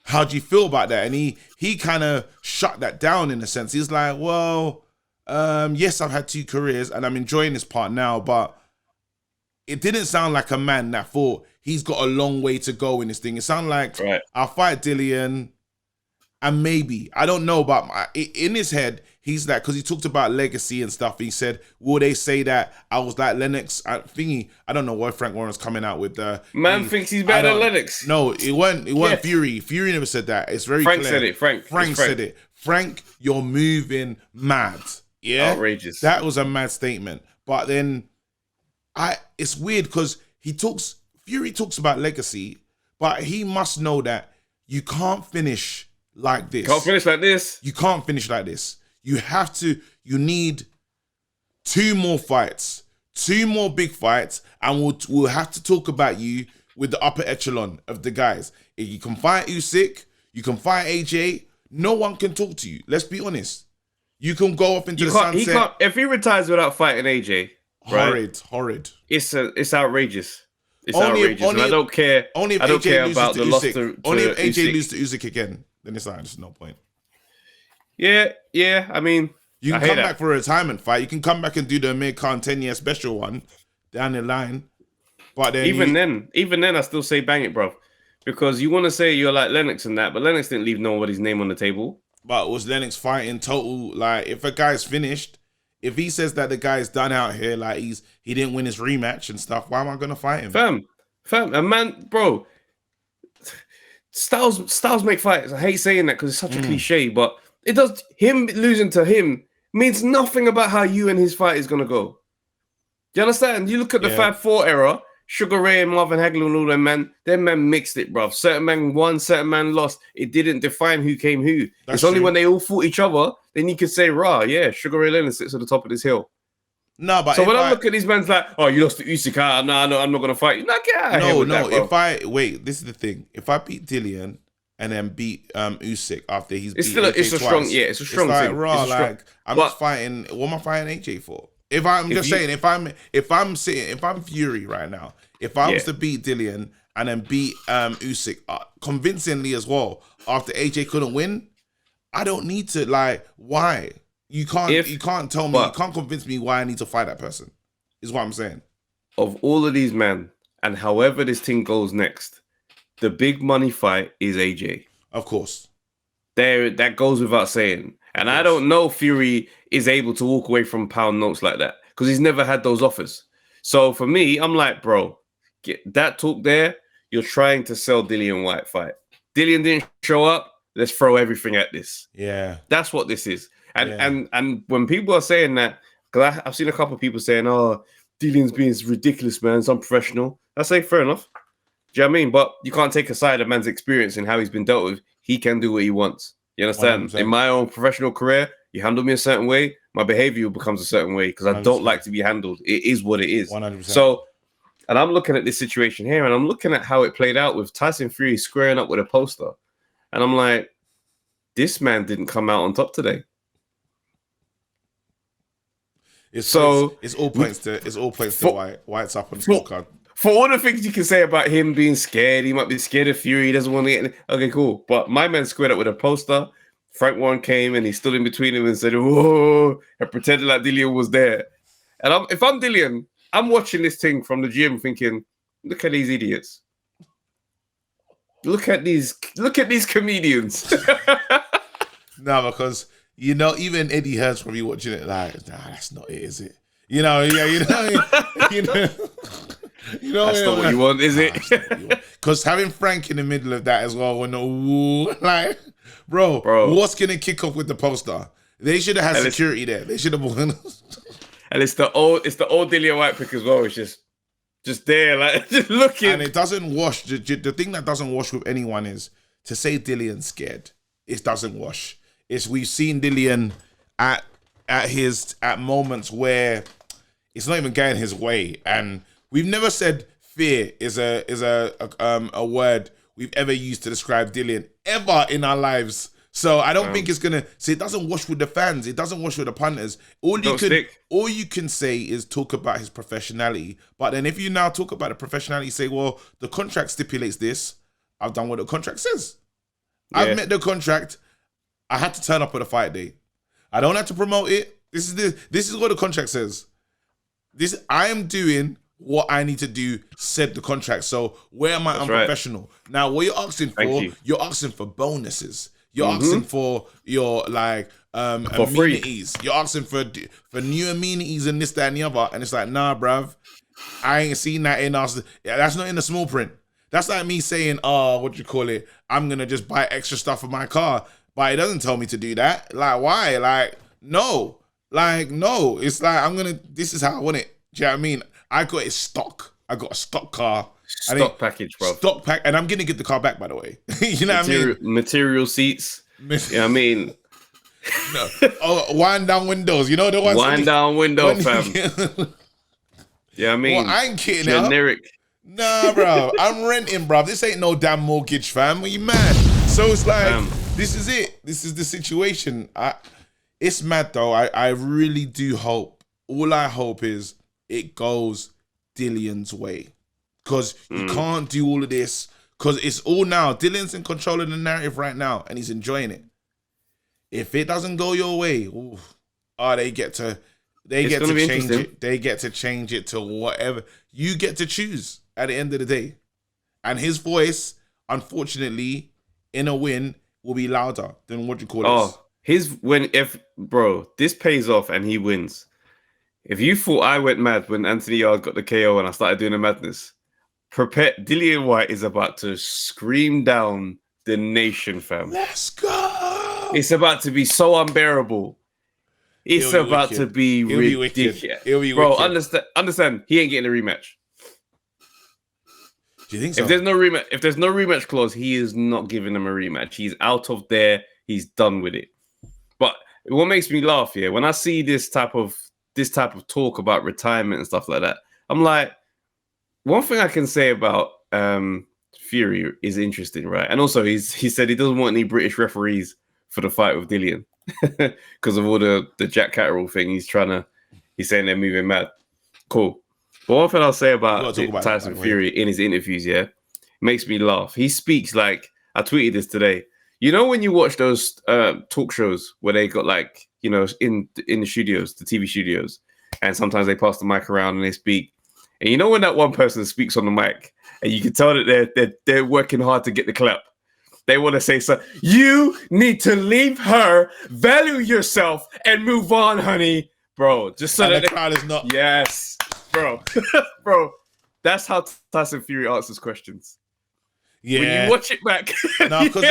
How do you feel about that? And he kind of shut that down in a sense. He's like, well, yes, I've had 2 careers and I'm enjoying this part now, but it didn't sound like a man that thought he's got a long way to go in this thing. It sounded like, I'll fight Dillian, and maybe, I don't know, but in his head, he's like, because he talked about legacy and stuff, he said, will they say that I was like Lennox? I don't know why Frank Warren's coming out with the... Man thinks he's better than Lennox. No, it wasn't Fury. Fury never said that. It's very Frank clear. said it. Frank said it. Frank, you're moving mad. Yeah? Outrageous. That was a mad statement. But then, it's weird because Fury talks about legacy, but he must know that you can't finish like this. Can't finish like this. You can't finish like this. You need 2 more fights, 2 more big fights, and we'll have to talk about you with the upper echelon of the guys. If you can fight Usyk, you can fight AJ, no one can talk to you. Let's be honest. You can go off into the sunset. If he retires without fighting AJ, horrid. It's outrageous. It's outrageous. And I don't care. Only if I don't AJ care loses about to the Usyk. loss to Only if AJ Usyk. loses to Usyk again, then it's like, there's no point. Yeah. I mean, you can come back for a retirement fight. You can come back and do the Amir Khan 10-year special one down the line. But then even then, I still say bang it, bro. Because you want to say you're like Lennox and that, but Lennox didn't leave nobody's name on the table. But was Lennox fighting total? Like, if a guy's finished, if he says that the guy's done out here, like he didn't win his rematch and stuff, why am I gonna fight him? Fam, and man, bro, Styles make fights. I hate saying that because it's such a cliche, but it does. Him losing to him means nothing about how you and his fight is gonna go. Do you understand? You look at the 5-4 era. Sugar Ray and Marvin Hagler and all them men mixed it, bruv. Certain men won, certain men lost. It didn't define who came who. It's only when they all fought each other, then you could say, rah, yeah, Sugar Ray Leonard sits at the top of this hill. No, but so when I look at these men, like, oh, you lost to Usyk, I'm not going to fight you. No, get out of here with that, this is the thing. If I beat Dillian and then beat Usyk after he's it's beat still AJ it's a twice, strong, yeah, it's a strong like, thing. Raw, like, I'm just fighting. What am I fighting AJ for? If I'm Fury right now, if I was to beat Dillian and then beat Usyk convincingly as well after AJ couldn't win, I don't need to, like, why? You can't tell me, you can't convince me why I need to fight that person. Is what I'm saying. Of all of these men, and however this thing goes next, the big money fight is AJ. Of course. That goes without saying. And I don't know Fury is able to walk away from pound notes like that because he's never had those offers. So for me, I'm like, bro, get that talk there. You're trying to sell Dillian White fight. Dillian didn't show up. Let's throw everything at this. Yeah, that's what this is. And when people are saying that, because I've seen a couple of people saying, "Oh, Dillian's being ridiculous, man. It's unprofessional." I say, fair enough. Do you know what I mean? But you can't take aside a man's experience and how he's been dealt with. He can do what he wants. You understand? 100%. In my own professional career, you handle me a certain way, my behavior becomes a certain way because I don't like to be handled. It is what it is. 100%. So, and I'm looking at this situation here, and I'm looking at how it played out with Tyson Fury squaring up with a poster, and I'm like, this man didn't come out on top today. It's all points to White's up on the scorecard. For all the things you can say about him being scared, he might be scared of Fury. He doesn't want to get. Okay, cool. But my man squared up with a poster. Frank Warren came and he stood in between him and said, "Whoa," and pretended like Dillian was there. And if I'm Dillian, I'm watching this thing from the gym, thinking, "Look at these idiots. Look at these comedians." No, because even Eddie Hearn's probably watching it like, nah, that's not it, is it? That's not what you want, is it? Because having Frank in the middle of that as well, like, bro, what's gonna kick off with the poster? They should have had security there. They should have. And it's the old Dillian White pick as well. It's just there, like, just looking. And it doesn't wash. The thing that doesn't wash with anyone is to say Dillian's scared. It doesn't wash. We've seen Dillian at moments where it's not even going his way, and we've never said fear is a word we've ever used to describe Dillian ever in our lives. So I don't think it's gonna. See, it doesn't wash with the fans. It doesn't wash with the punters. All you can say is talk about his professionality. But then if you now talk about the professionality, say, well, the contract stipulates this. I've done what the contract says. Yeah. I've met the contract. I had to turn up at a fight day. I don't have to promote it. This is what the contract says. I am doing what I need to do, said the contract. So where am I unprofessional? Right. Now, what you're asking for, you're asking for bonuses. You're asking for your amenities. You're asking for new amenities and this, that, and the other. And it's like, nah, bruv, I ain't seen that in us. Yeah, that's not in the small print. That's like me saying, I'm gonna just buy extra stuff for my car. But it doesn't tell me to do that. Like, why? Like, no. Like, no. It's like, this is how I want it. Do you know what I mean? I got it stock. I got a stock car. Stock package, bro. Stock pack. And I'm going to get the car back, by the way. You know what I mean? Material seats. I mean. No. Wind down windows. You know the ones? Wind down window, fam. Yeah, I mean. Well, I ain't kidding. Generic. Nah, bro. I'm renting, bro. This ain't no damn mortgage, fam. Are you mad? So it's like, this is it. This is the situation. It's mad, though. I really do hope. All I hope is it goes Dillian's way. Because you can't do all of this. Because it's all now. Dillian's in control of the narrative right now, and he's enjoying it. If it doesn't go your way, they get to change it. They get to change it to whatever. You get to choose at the end of the day. And his voice, unfortunately, in a win, will be louder than what you call it. Oh, bro, this pays off and he wins. If you thought I went mad when Anthony Yard got the KO and I started doing the madness, prepare. Dillian White is about to scream down the nation, fam. Let's go. It's about to be so unbearable. It's about to be ridiculous. It'll be bro, wicked. understand. He ain't getting a rematch. Do you think so? If there's no rematch clause, he is not giving them a rematch. He's out of there. He's done with it. But what makes me laugh, yeah, when I see this type of talk about retirement and stuff like that, I'm like, one thing I can say about Fury is interesting, right? And also, he said he doesn't want any British referees for the fight with Dillian because of all the Jack Catterall thing. He's saying they're moving mad. Cool. But one thing I'll say about Tyson Fury in his interviews, yeah, makes me laugh. He speaks like, I tweeted this today. You know when you watch those talk shows where they got like, you know, in the studios, the TV studios, and sometimes they pass the mic around and they speak. And you know when that one person speaks on the mic and you can tell that they're working hard to get the clap. They want to say so. You need to leave her, value yourself, and move on, honey, bro. Just so that the crowd is not. Yes, bro, bro. That's how Tyson Fury answers questions. Yeah, when you watch it back, no, because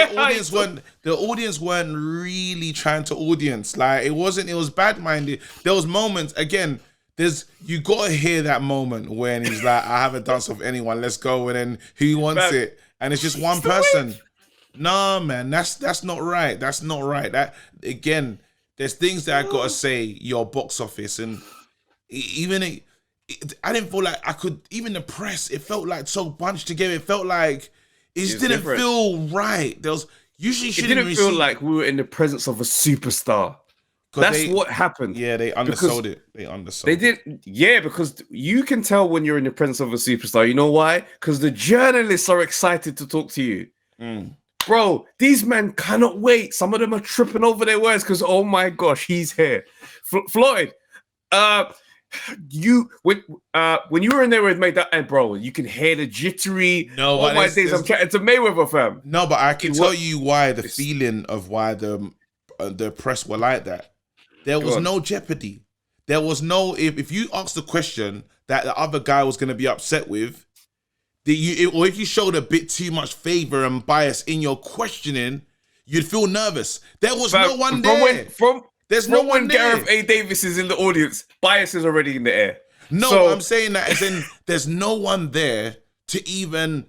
the audience weren't really trying to audience. Like it was bad minded. There was moments again. You gotta hear that moment when he's like, I haven't danced with anyone. Let's go, and then who wants it? And it's just one person. No, man, that's not right. That's not right. That again, there's things that I gotta say. Your box office and I didn't feel like I could. Even the press, it felt like so bunched together. It felt like it just didn't feel right. There was usually it didn't feel like we were in the presence of a superstar. That's what happened. Yeah, they undersold it. They did. Yeah, because you can tell when you're in the presence of a superstar. You know why? Because the journalists are excited to talk to you. Bro, these men cannot wait. Some of them are tripping over their words because, oh my gosh, he's here. Floyd, when you were in there with May, and bro, you can hear the jittery. No, all my days I'm chatting to Mayweather, fam. No, but I can tell you why the feeling of why the press were like that. There was no jeopardy. There was no if you asked the question that the other guy was going to be upset with, or if you showed a bit too much favor and bias in your questioning, you'd feel nervous. There was no one there. There's no one there. Gareth A. Davis is in the audience, bias is already in the air. No, so, I'm saying that as in there's no one there to even.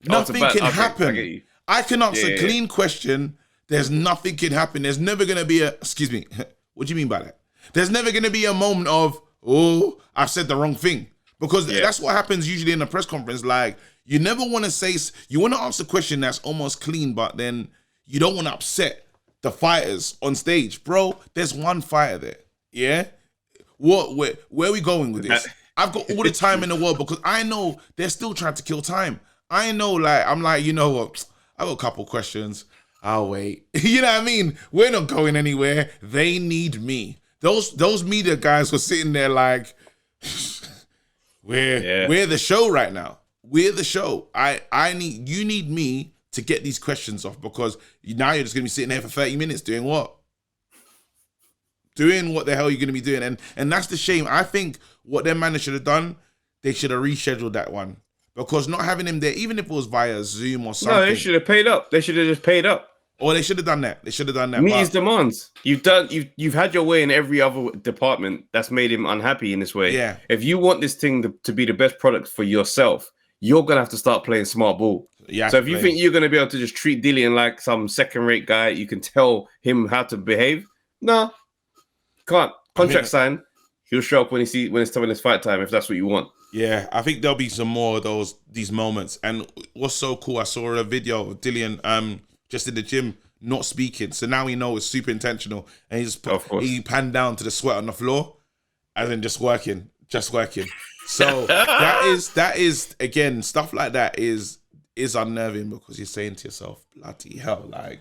Nothing can happen. I can answer a clean question. There's nothing can happen. There's never going to be excuse me, what do you mean by that? There's never going to be a moment of, oh, I've said the wrong thing. Because that's what happens usually in a press conference. Like, you never want to say, you want to ask a question that's almost clean, but then you don't want to upset the fighters on stage. Bro, there's one fighter there. Yeah? Where are we going with this? I've got all the time in the world because I know they're still trying to kill time. I know, I'm like, you know what? I got a couple questions. I'll wait. You know what I mean? We're not going anywhere. They need me. Those media guys were sitting there like, we're the show right now. We're the show. You need me to get these questions off because now you're just gonna be sitting there for 30 minutes doing what? Doing what the hell you're gonna be doing. And that's the shame. I think what their manager should have done, they should have rescheduled that one. Because not having him there, even if it was via Zoom or something. No, they should have paid up. They should have just paid up. Or they should have done that. Meet his demands. You've had your way in every other department that's made him unhappy in this way. Yeah. If you want this thing to be the best product for yourself, you're gonna have to start playing smart ball. Yeah. So if you think you're gonna be able to just treat Dillian like some second-rate guy, you can tell him how to behave. No, can't. Contract sign. He'll show up when it's time his fight time if that's what you want. Yeah, I think there'll be some more of these moments. And what's so cool, I saw a video of Dillian just in the gym not speaking. So now we know it's super intentional. And he panned down to the sweat on the floor as in just working. So that is again, stuff like that is unnerving because you're saying to yourself, bloody hell, like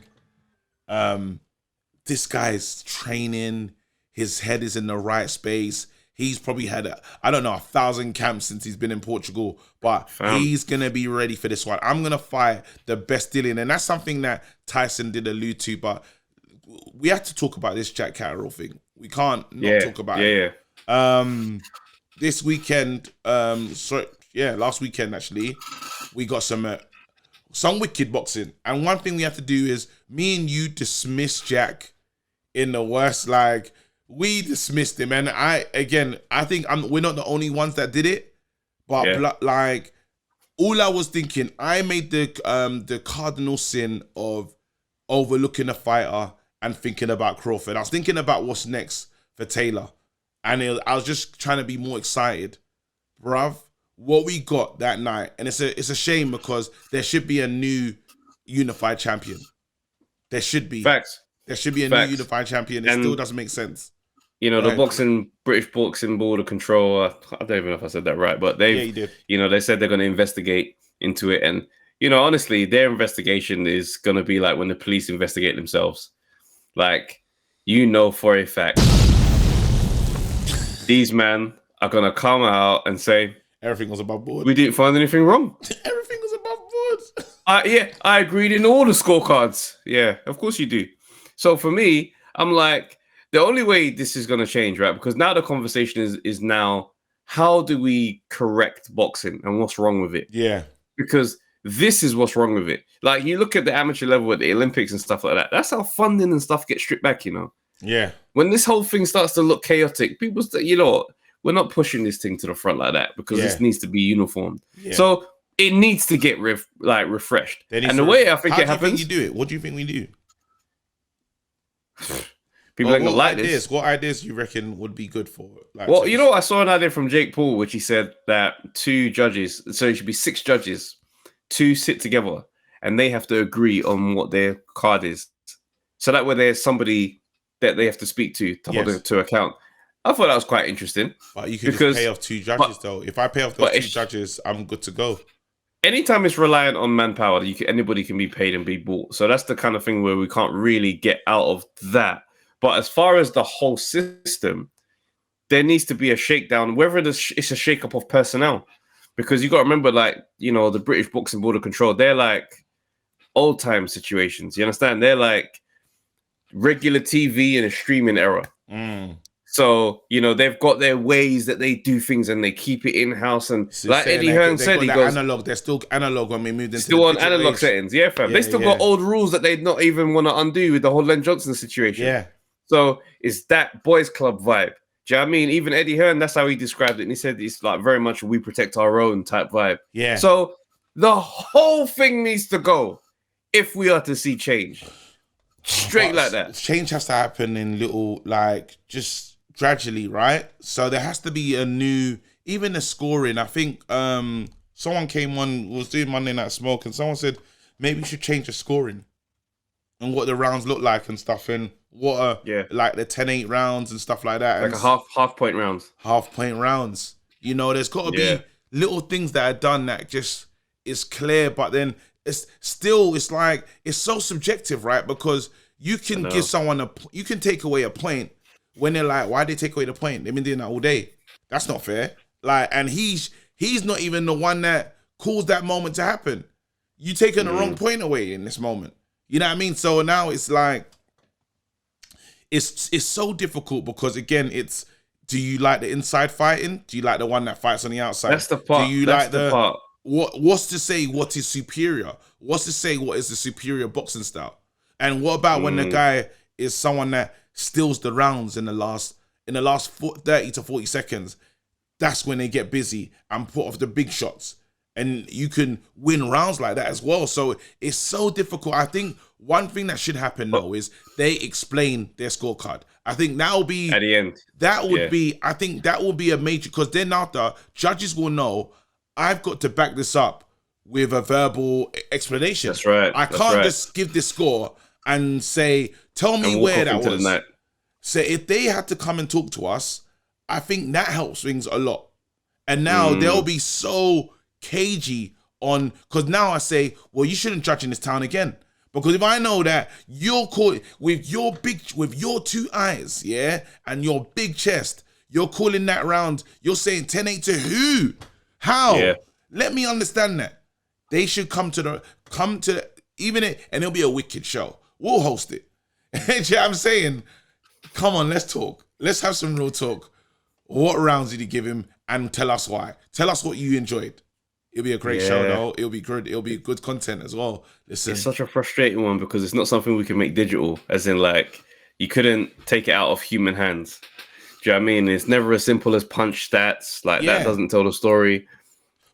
this guy's training, his head is in the right space. he's probably had, I don't know, 1,000 camps since he's been in Portugal, but he's going to be ready for this one. I'm going to fight the best Dillian. And that's something that Tyson did allude to, but we have to talk about this Jack Catterall thing. We can't not talk about it. This weekend, last weekend actually, we got some wicked boxing. And one thing we have to do is, me and you dismiss Jack in the worst, like, we dismissed him. And I think we're not the only ones that did it, but like, all I was thinking, I made the cardinal sin of overlooking a fighter and thinking about Crawford. I was thinking about what's next for Taylor. And I was just trying to be more excited. Bruv, what we got that night, and it's a shame because there should be a new unified champion. There should be. Facts. There should be a new unified champion. It still doesn't make sense. You know, the British Boxing Board of Control, I don't even know if I said that right, but they said they're going to investigate into it. And, you know, honestly, their investigation is going to be like when the police investigate themselves. Like, you know for a fact, these men are going to come out and say, everything was above board. We didn't find anything wrong. Everything was above board. I agreed in all the scorecards. Yeah, of course you do. So for me, I'm like, the only way this is going to change, right? Because now the conversation is now, how do we correct boxing and what's wrong with it? Yeah. Because this is what's wrong with it. Like, you look at the amateur level at the Olympics and stuff like that. That's how funding and stuff gets stripped back, you know? Yeah. When this whole thing starts to look chaotic, people say, you know, we're not pushing this thing to the front like that because this needs to be uniform. Yeah. So it needs to get refreshed. And the way I think it happens... How do you think you do it? What do you think we do? People ain't gonna like this. What ideas do you reckon would be good for? Like, well, you know, I saw an idea from Jake Paul, which he said that 2 judges, so it should be 6 judges, 2 sit together, and they have to agree on what their card is. So that way there's somebody that they have to speak to hold it to account. I thought that was quite interesting. But you can just pay off 2 judges, though. If I pay off those 2 judges, I'm good to go. Anytime it's reliant on manpower, anybody can be paid and be bought. So that's the kind of thing where we can't really get out of that. But as far as the whole system, there needs to be a shakedown, whether it's a shake-up of personnel. Because you got to remember, like, you know, the British Boxing Board of Control, they're like old-time situations. You understand? They're like regular TV in a streaming era. So, you know, they've got their ways that they do things and they keep it in-house. And so like Eddie Hearn said, he goes... Analog. They're still analog when we moved into still on analog settings. Yeah, fam. They still got old rules that they'd not even want to undo with the whole Len Johnson situation. Yeah. So it's that boys club vibe. Do you know what I mean? Even Eddie Hearn, that's how he described it. And he said it's like very much we protect our own type vibe. Yeah. So the whole thing needs to go if we are to see change. Straight like that. Change has to happen in little, like, just... gradually, right? So there has to be a new, even the scoring. I think someone came on, was doing Monday Night Smoke, and someone said maybe you should change the scoring and what the rounds look like and stuff, and what are like the 10-8 rounds and stuff like that. Like and a half point rounds. Half point rounds. You know, there's got to be little things that are done that just is clear, but then it's still, it's like, it's so subjective, right? Because you can give someone you can take away a point when they're like, why they take away the point? They've been doing that all day. That's not fair. Like, and he's not even the one that caused that moment to happen. You taking the wrong point away in this moment. You know what I mean? So now it's like, it's so difficult because, again, it's, do you like the inside fighting? Do you like the one that fights on the outside? That's the part. Do you like the part. What's to say what is superior? What's to say what is the superior boxing style? And what about when the guy is someone that steals the rounds in the last 30 to 40 seconds? That's when they get busy and put off the big shots. And you can win rounds like that as well. So it's so difficult. I think one thing that should happen, though, is they explain their scorecard. I think that will be... At the end. That would be... I think that will be a major... Because then after, judges will know, I've got to back this up with a verbal explanation. That's right. I can't just give this score and say, tell me where that was. So if they had to come and talk to us, I think that helps things a lot. And now they'll be so cagey on, because now I say, well, you shouldn't judge in this town again. Because if I know that you're caught with your 2 eyes, and your big chest, You're calling that round. You're saying 10-8 to who? How? Yeah. Let me understand that. They should come to even it, and it'll be a wicked show. We'll host it. You know what I'm saying? Come on, let's talk. Let's have some real talk. What rounds did he give him? And tell us why. Tell us what you enjoyed. It'll be a great show, though. It'll be good. It'll be good content as well. Listen. It's such a frustrating one because it's not something we can make digital, as in, like, you couldn't take it out of human hands. Do you know what I mean? It's never as simple as punch stats. Like, that doesn't tell the story.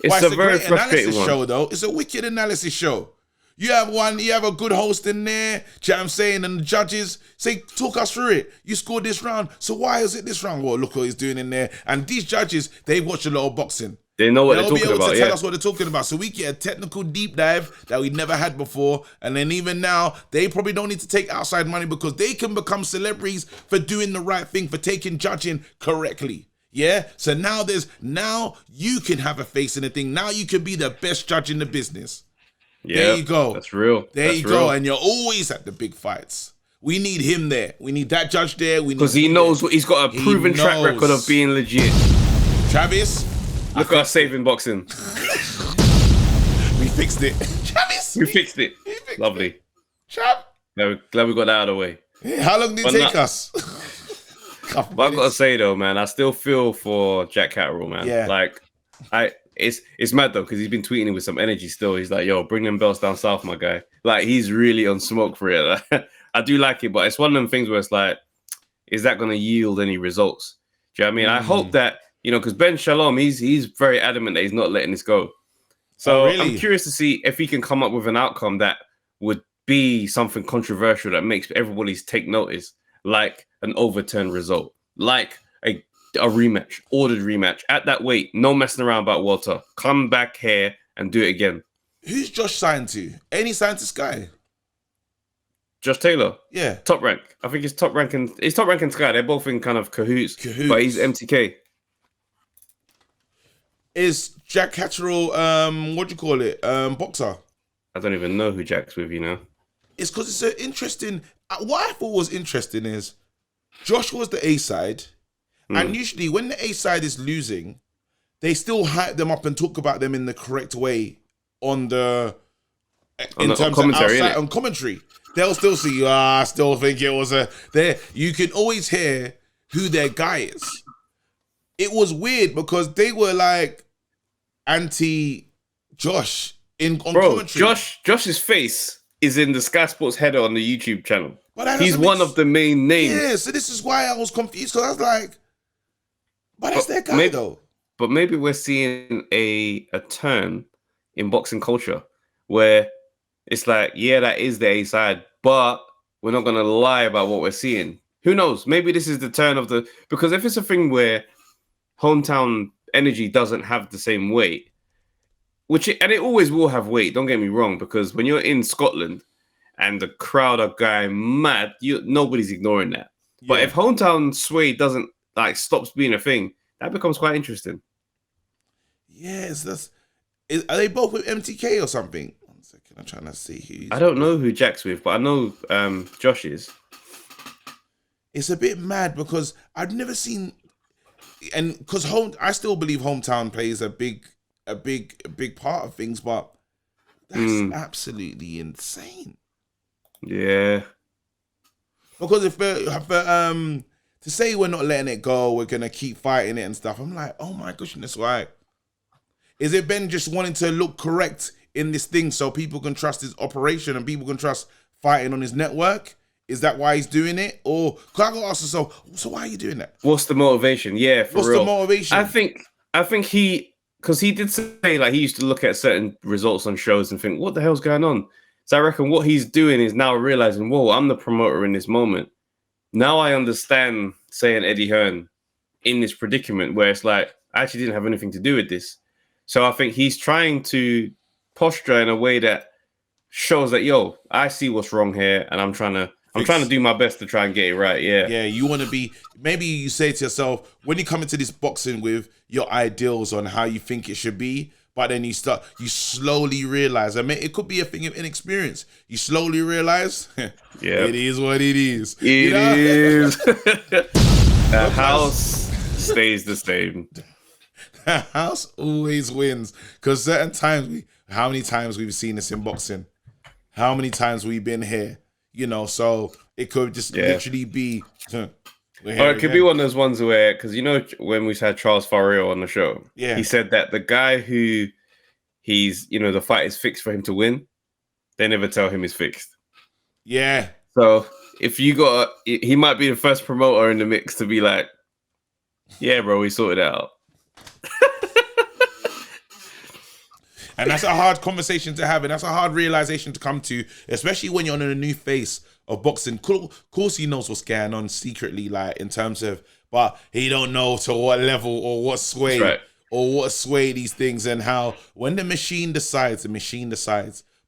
It's a very frustrating one. Show, though. It's a wicked analysis show. You have a good host in there, do you know what I'm saying? And the judges say, talk us through it. You scored this round, so why is it this round? Well, look what he's doing in there. And these judges, they watch a lot of boxing. They know what they're talking about. They'll be able to tell us what they're talking about. So we get a technical deep dive that we never had before. And then even now, they probably don't need to take outside money because they can become celebrities for doing the right thing, for taking judging correctly. Yeah? So now you can have a face in the thing. Now you can be the best judge in the business. Yeah, there you go. That's real. There you go. And you're always at the big fights. We need him there. We need that judge there. Because he knows he's got a proven track record of being legit. Travis, look at us saving boxing. We fixed it. Travis, we fixed it. Lovely. Trav, glad we got that out of the way. How long did it take us? But I've got to say though, man, I still feel for Jack Catterall, man. Yeah. Like, it's mad though because he's been tweeting with some energy still. He's like, "Yo, bring them belts down south, my guy." Like, he's really on smoke for it. I do like it, but it's one of them things where it's like, is that going to yield any results? Do you know what I mean? I hope that, you know, because Ben Shalom, he's very adamant that he's not letting this go. So I'm curious to see if he can come up with an outcome that would be something controversial that makes everybody take notice, like an overturned result, like a rematch, ordered rematch at that weight, no messing around about Walter. Come back here and do it again. Who's Josh signed to? Any signed to Sky? Josh Taylor? Yeah. Top rank. I think it's top rank and Sky. They're both in kind of cahoots. But he's MTK. Is Jack Catterall, what do you call it? Boxer? I don't even know who Jack's with, you know. It's because it's an interesting... What I thought was interesting is Josh was the A side. And usually when the A side is losing, they still hype them up and talk about them in the correct way on commentary, on commentary. They'll still see, I still think it was you can always hear who their guy is. It was weird because they were like anti-Josh on commentary. Josh's face is in the Sky Sports header on the YouTube channel. He's one of the main names. Yeah, so this is why I was confused because I was like, but that's their guy though. But maybe we're seeing a turn in boxing culture where it's like, yeah, that is the A side, but we're not going to lie about what we're seeing. Who knows? Maybe this is the turn of because if it's a thing where hometown energy doesn't have the same weight, and it always will have weight, don't get me wrong, because when you're in Scotland and the crowd are going mad, nobody's ignoring that. Yeah. But if hometown sway doesn't stops being a thing, that becomes quite interesting. Yes, are they both with MTK or something? 1 second, I'm trying to see who. I don't know who Jack's with, but I know Josh is. It's a bit mad because I've never seen, and because I still believe hometown plays a big part of things, but that's absolutely insane. Yeah, because if to say we're not letting it go, we're gonna keep fighting it and stuff, I'm like, oh my goodness, why? Is it Ben just wanting to look correct in this thing so people can trust his operation and people can trust fighting on his network? Is that why he's doing it? Or can I go ask myself, so why are you doing that? What's the motivation? Yeah, for real. What's the motivation? I think because he did say he used to look at certain results on shows and think, what the hell's going on? So I reckon what he's doing is now realizing, whoa, I'm the promoter in this moment. Now I understand saying Eddie Hearn in this predicament where it's like, I actually didn't have anything to do with this. So I think he's trying to posture in a way that shows that, yo, I see what's wrong here, and I'm trying to do my best to try and get it right. Yeah. Yeah, you want to be, maybe you say to yourself, when you come into this boxing with your ideals on how you think it should be, but then you slowly realize, I mean, it could be a thing of inexperience. You slowly realize, yeah, it is what it is. It is. A house stays the same. The house always wins. Because certain times, how many times we've seen this in boxing? How many times we've been here? You know, so it could just literally be... Or it could be one of those ones where, because you know, when we had Charles Farrell on the show, he said that the guy who the fight is fixed for him to win, they never tell him it's fixed. Yeah. So if he might be the first promoter in the mix to be like, yeah, bro, we sorted it out. And that's a hard conversation to have, and that's a hard realization to come to, especially when you're on a new face of boxing. Of course, he knows what's going on secretly, like in terms of, but he don't know to what level or what sway these things, and how when the machine decides.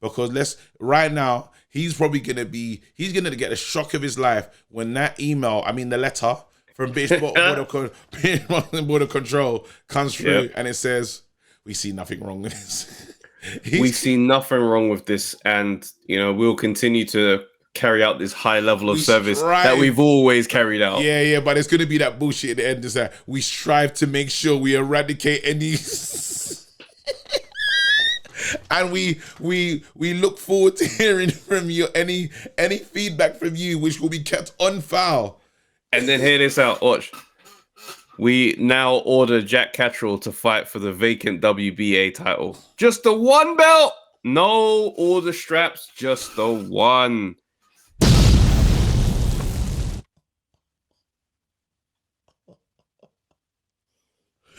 Because right now he's probably gonna get the shock of his life when that the letter from British Border Control comes through, and it says, we see nothing wrong with this. We see nothing wrong with this, and we'll continue to carry out this high level of service that we've always carried out. Yeah, but it's gonna be that bullshit at the end. Is that we strive to make sure we eradicate any, and we look forward to hearing from you any feedback from you, which will be kept on file. And then hear this out, watch. We now order Jack Catterall to fight for the vacant WBA title. Just the one belt. No order straps, just the one.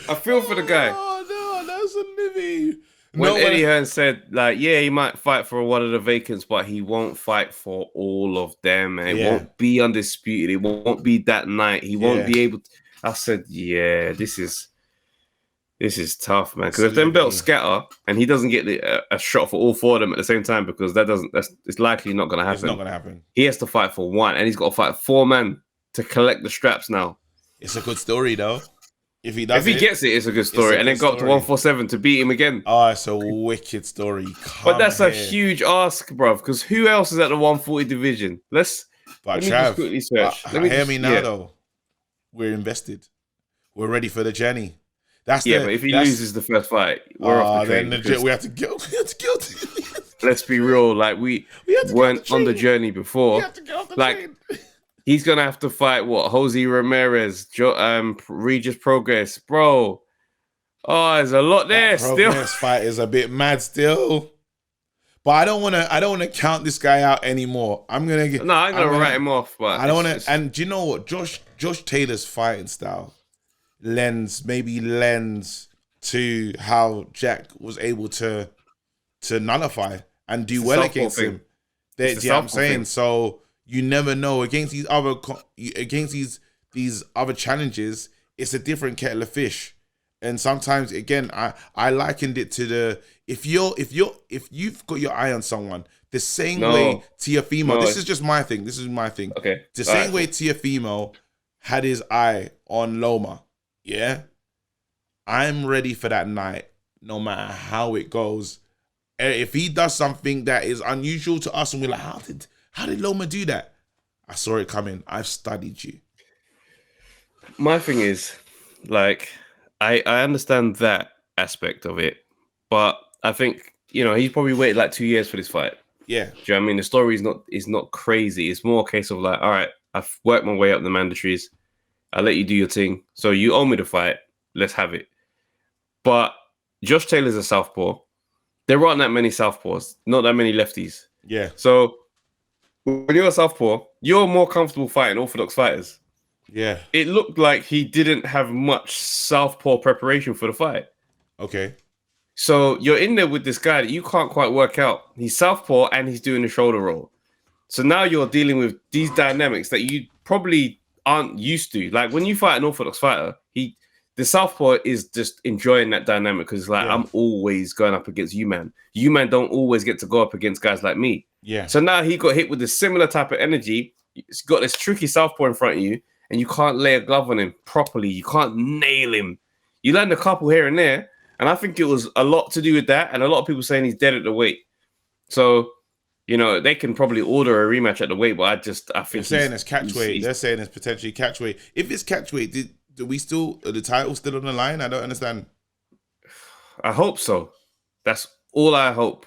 I feel for the guy. Oh, no, that's a nivvy. When Eddie Hearn said, he might fight for one of the vacants, but he won't fight for all of them. And it won't be undisputed. It won't be that night. He won't be able to. I said, this is tough, man. Because if them belts scatter and he doesn't get a shot for all four of them at the same time, because it's likely not going to happen. It's not going to happen. He has to fight for one, and he's got to fight 4 men to collect the straps now. It's a good story, though. If he gets it, it's a good story. And then go up to 147 to beat him again. Oh, it's a wicked story. But that's a huge ask, bruv. Because who else is at the 140 division? Let me just quickly search. Hear me now, though. We're invested. We're ready for the journey. But if he loses the first fight, we're off the train. Then we have to go. Let's be real. Like we weren't on the journey before. We have to get off the train. He's gonna have to fight Jose Ramirez, Regis Progress, bro. Oh, there's a lot there still. Progress fight is a bit mad still. But I don't want to count this guy out anymore. I'm gonna write him off. But I don't want to. And do you know what? Josh Taylor's fighting style lends to how Jack was able to nullify and do well against him. I'm saying. So you never know against these other challenges. It's a different kettle of fish. And sometimes, again, I likened it to the if you've got your eye on someone, the same way Tiafimo. This is just my thing. Okay. The same way Tiafimo had his eye on Loma. Yeah. I'm ready for that night, no matter how it goes. If he does something that is unusual to us, and we're like, how did Loma do that? I saw it coming. I've studied you. My thing is, I understand that aspect of it, but I think he's probably waited like 2 years for this fight. Yeah. Do you know what I mean? The story is not crazy. It's more a case of all right, I've worked my way up the mandatories. I'll let you do your thing. So you owe me the fight. Let's have it. But Josh Taylor's a southpaw. There aren't that many southpaws, not that many lefties. Yeah. So when you're a southpaw, you're more comfortable fighting orthodox fighters. Yeah. It looked like he didn't have much southpaw preparation for the fight. Okay. So you're in there with this guy that you can't quite work out. He's southpaw and he's doing a shoulder roll. So now you're dealing with these dynamics that you probably aren't used to. Like when you fight an orthodox fighter, the southpaw is just enjoying that dynamic because I'm always going up against you, man. You, man, don't always get to go up against guys like me. Yeah. So now he got hit with a similar type of energy. He's got this tricky southpaw in front of you, and you can't lay a glove on him properly. You can't nail him. You land a couple here and there, and I think it was a lot to do with that, and a lot of people saying he's dead at the weight. So, they can probably order a rematch at the weight, but I think they're saying it's catch weight. They're saying it's potentially catch weight. If it's catch weight, the title still on the line? I don't understand. I hope so. That's all I hope.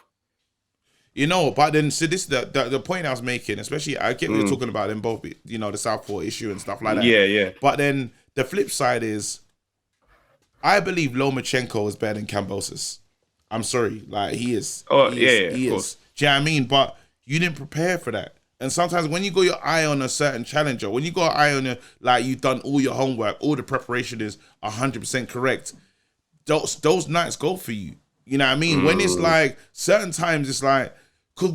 You know, but then, so this the point I was making, especially, I get what you're talking about in both, you know, the Southpaw issue and stuff like that. Yeah. But then the flip side is, I believe Lomachenko is better than Kambosos. I'm sorry, like he is. Oh, he is. Do you know what I mean? But you didn't prepare for that. And sometimes when you got your eye on a certain challenger, when you got an eye on a, like you've done all your homework, all the preparation is 100% correct, those nights go for you. You know what I mean? When it's like, certain times it's like, how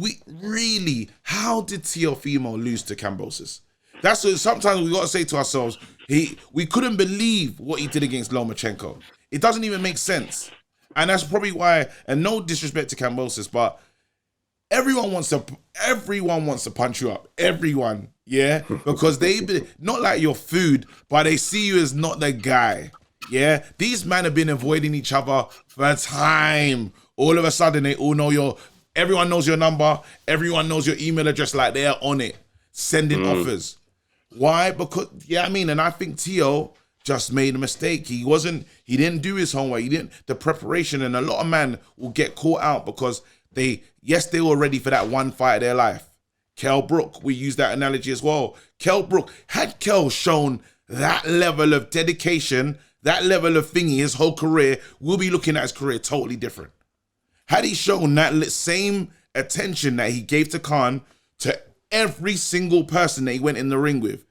did Teofimo lose to Kambosos? That's what sometimes we got to say to ourselves, we couldn't believe what he did against Lomachenko. It doesn't even make sense. And that's probably why, and no disrespect to Kambosos, but everyone wants to punch you up. Everyone, yeah? Because not like your food, but they see you as not the guy. Yeah? These men have been avoiding each other for time. All of a sudden, they all know everyone knows your number, everyone knows your email address, like they're on it, sending offers. Why? Because, yeah, I mean, and I think Teo just made a mistake. He didn't do his homework. The preparation, and a lot of men will get caught out because they were ready for that one fight of their life. Kell Brook, we use that analogy as well. Kell Brook, had Kell shown that level of dedication, that level of thingy his whole career, we'll be looking at his career totally different. Had he shown that same attention that he gave to Khan to every single person that he went in the ring with,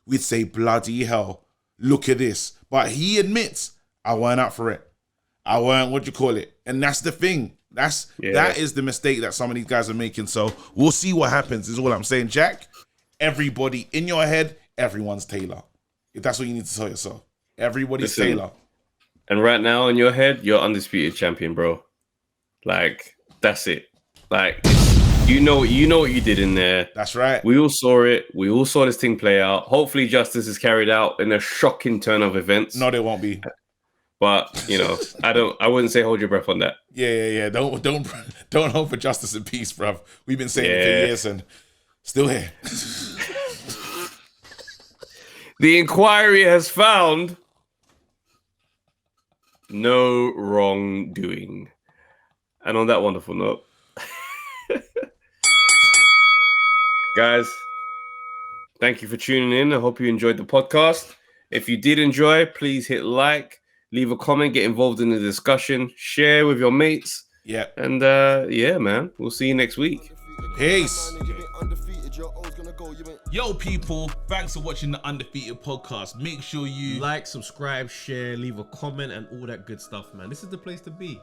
we'd say, bloody hell, look at this. But he admits, I weren't up for it. I weren't, and that's the thing. That is the mistake that some of these guys are making. So we'll see what happens, is all I'm saying. Jack, everybody in your head, everyone's Taylor. If that's what you need to tell yourself. Everybody's Taylor. And right now in your head, you're undisputed champion, bro. Like, that's it. Like, you know what you did in there. That's right. We all saw it. We all saw this thing play out. Hopefully justice is carried out in a shocking turn of events. No, there won't be. But, you know, I wouldn't say hold your breath on that. Yeah. Don't hope for justice and peace, bruv. We've been saying it for years and still here. The inquiry has found no wrongdoing. And on that wonderful note, guys, thank you for tuning in. I hope you enjoyed the podcast. If you did enjoy, please hit like, leave a comment, get involved in the discussion, share with your mates. Yeah. And man, we'll see you next week. Peace. Yo, people, thanks for watching the Undefeated podcast. Make sure you like, subscribe, share, leave a comment, and all that good stuff, man. This is the place to be.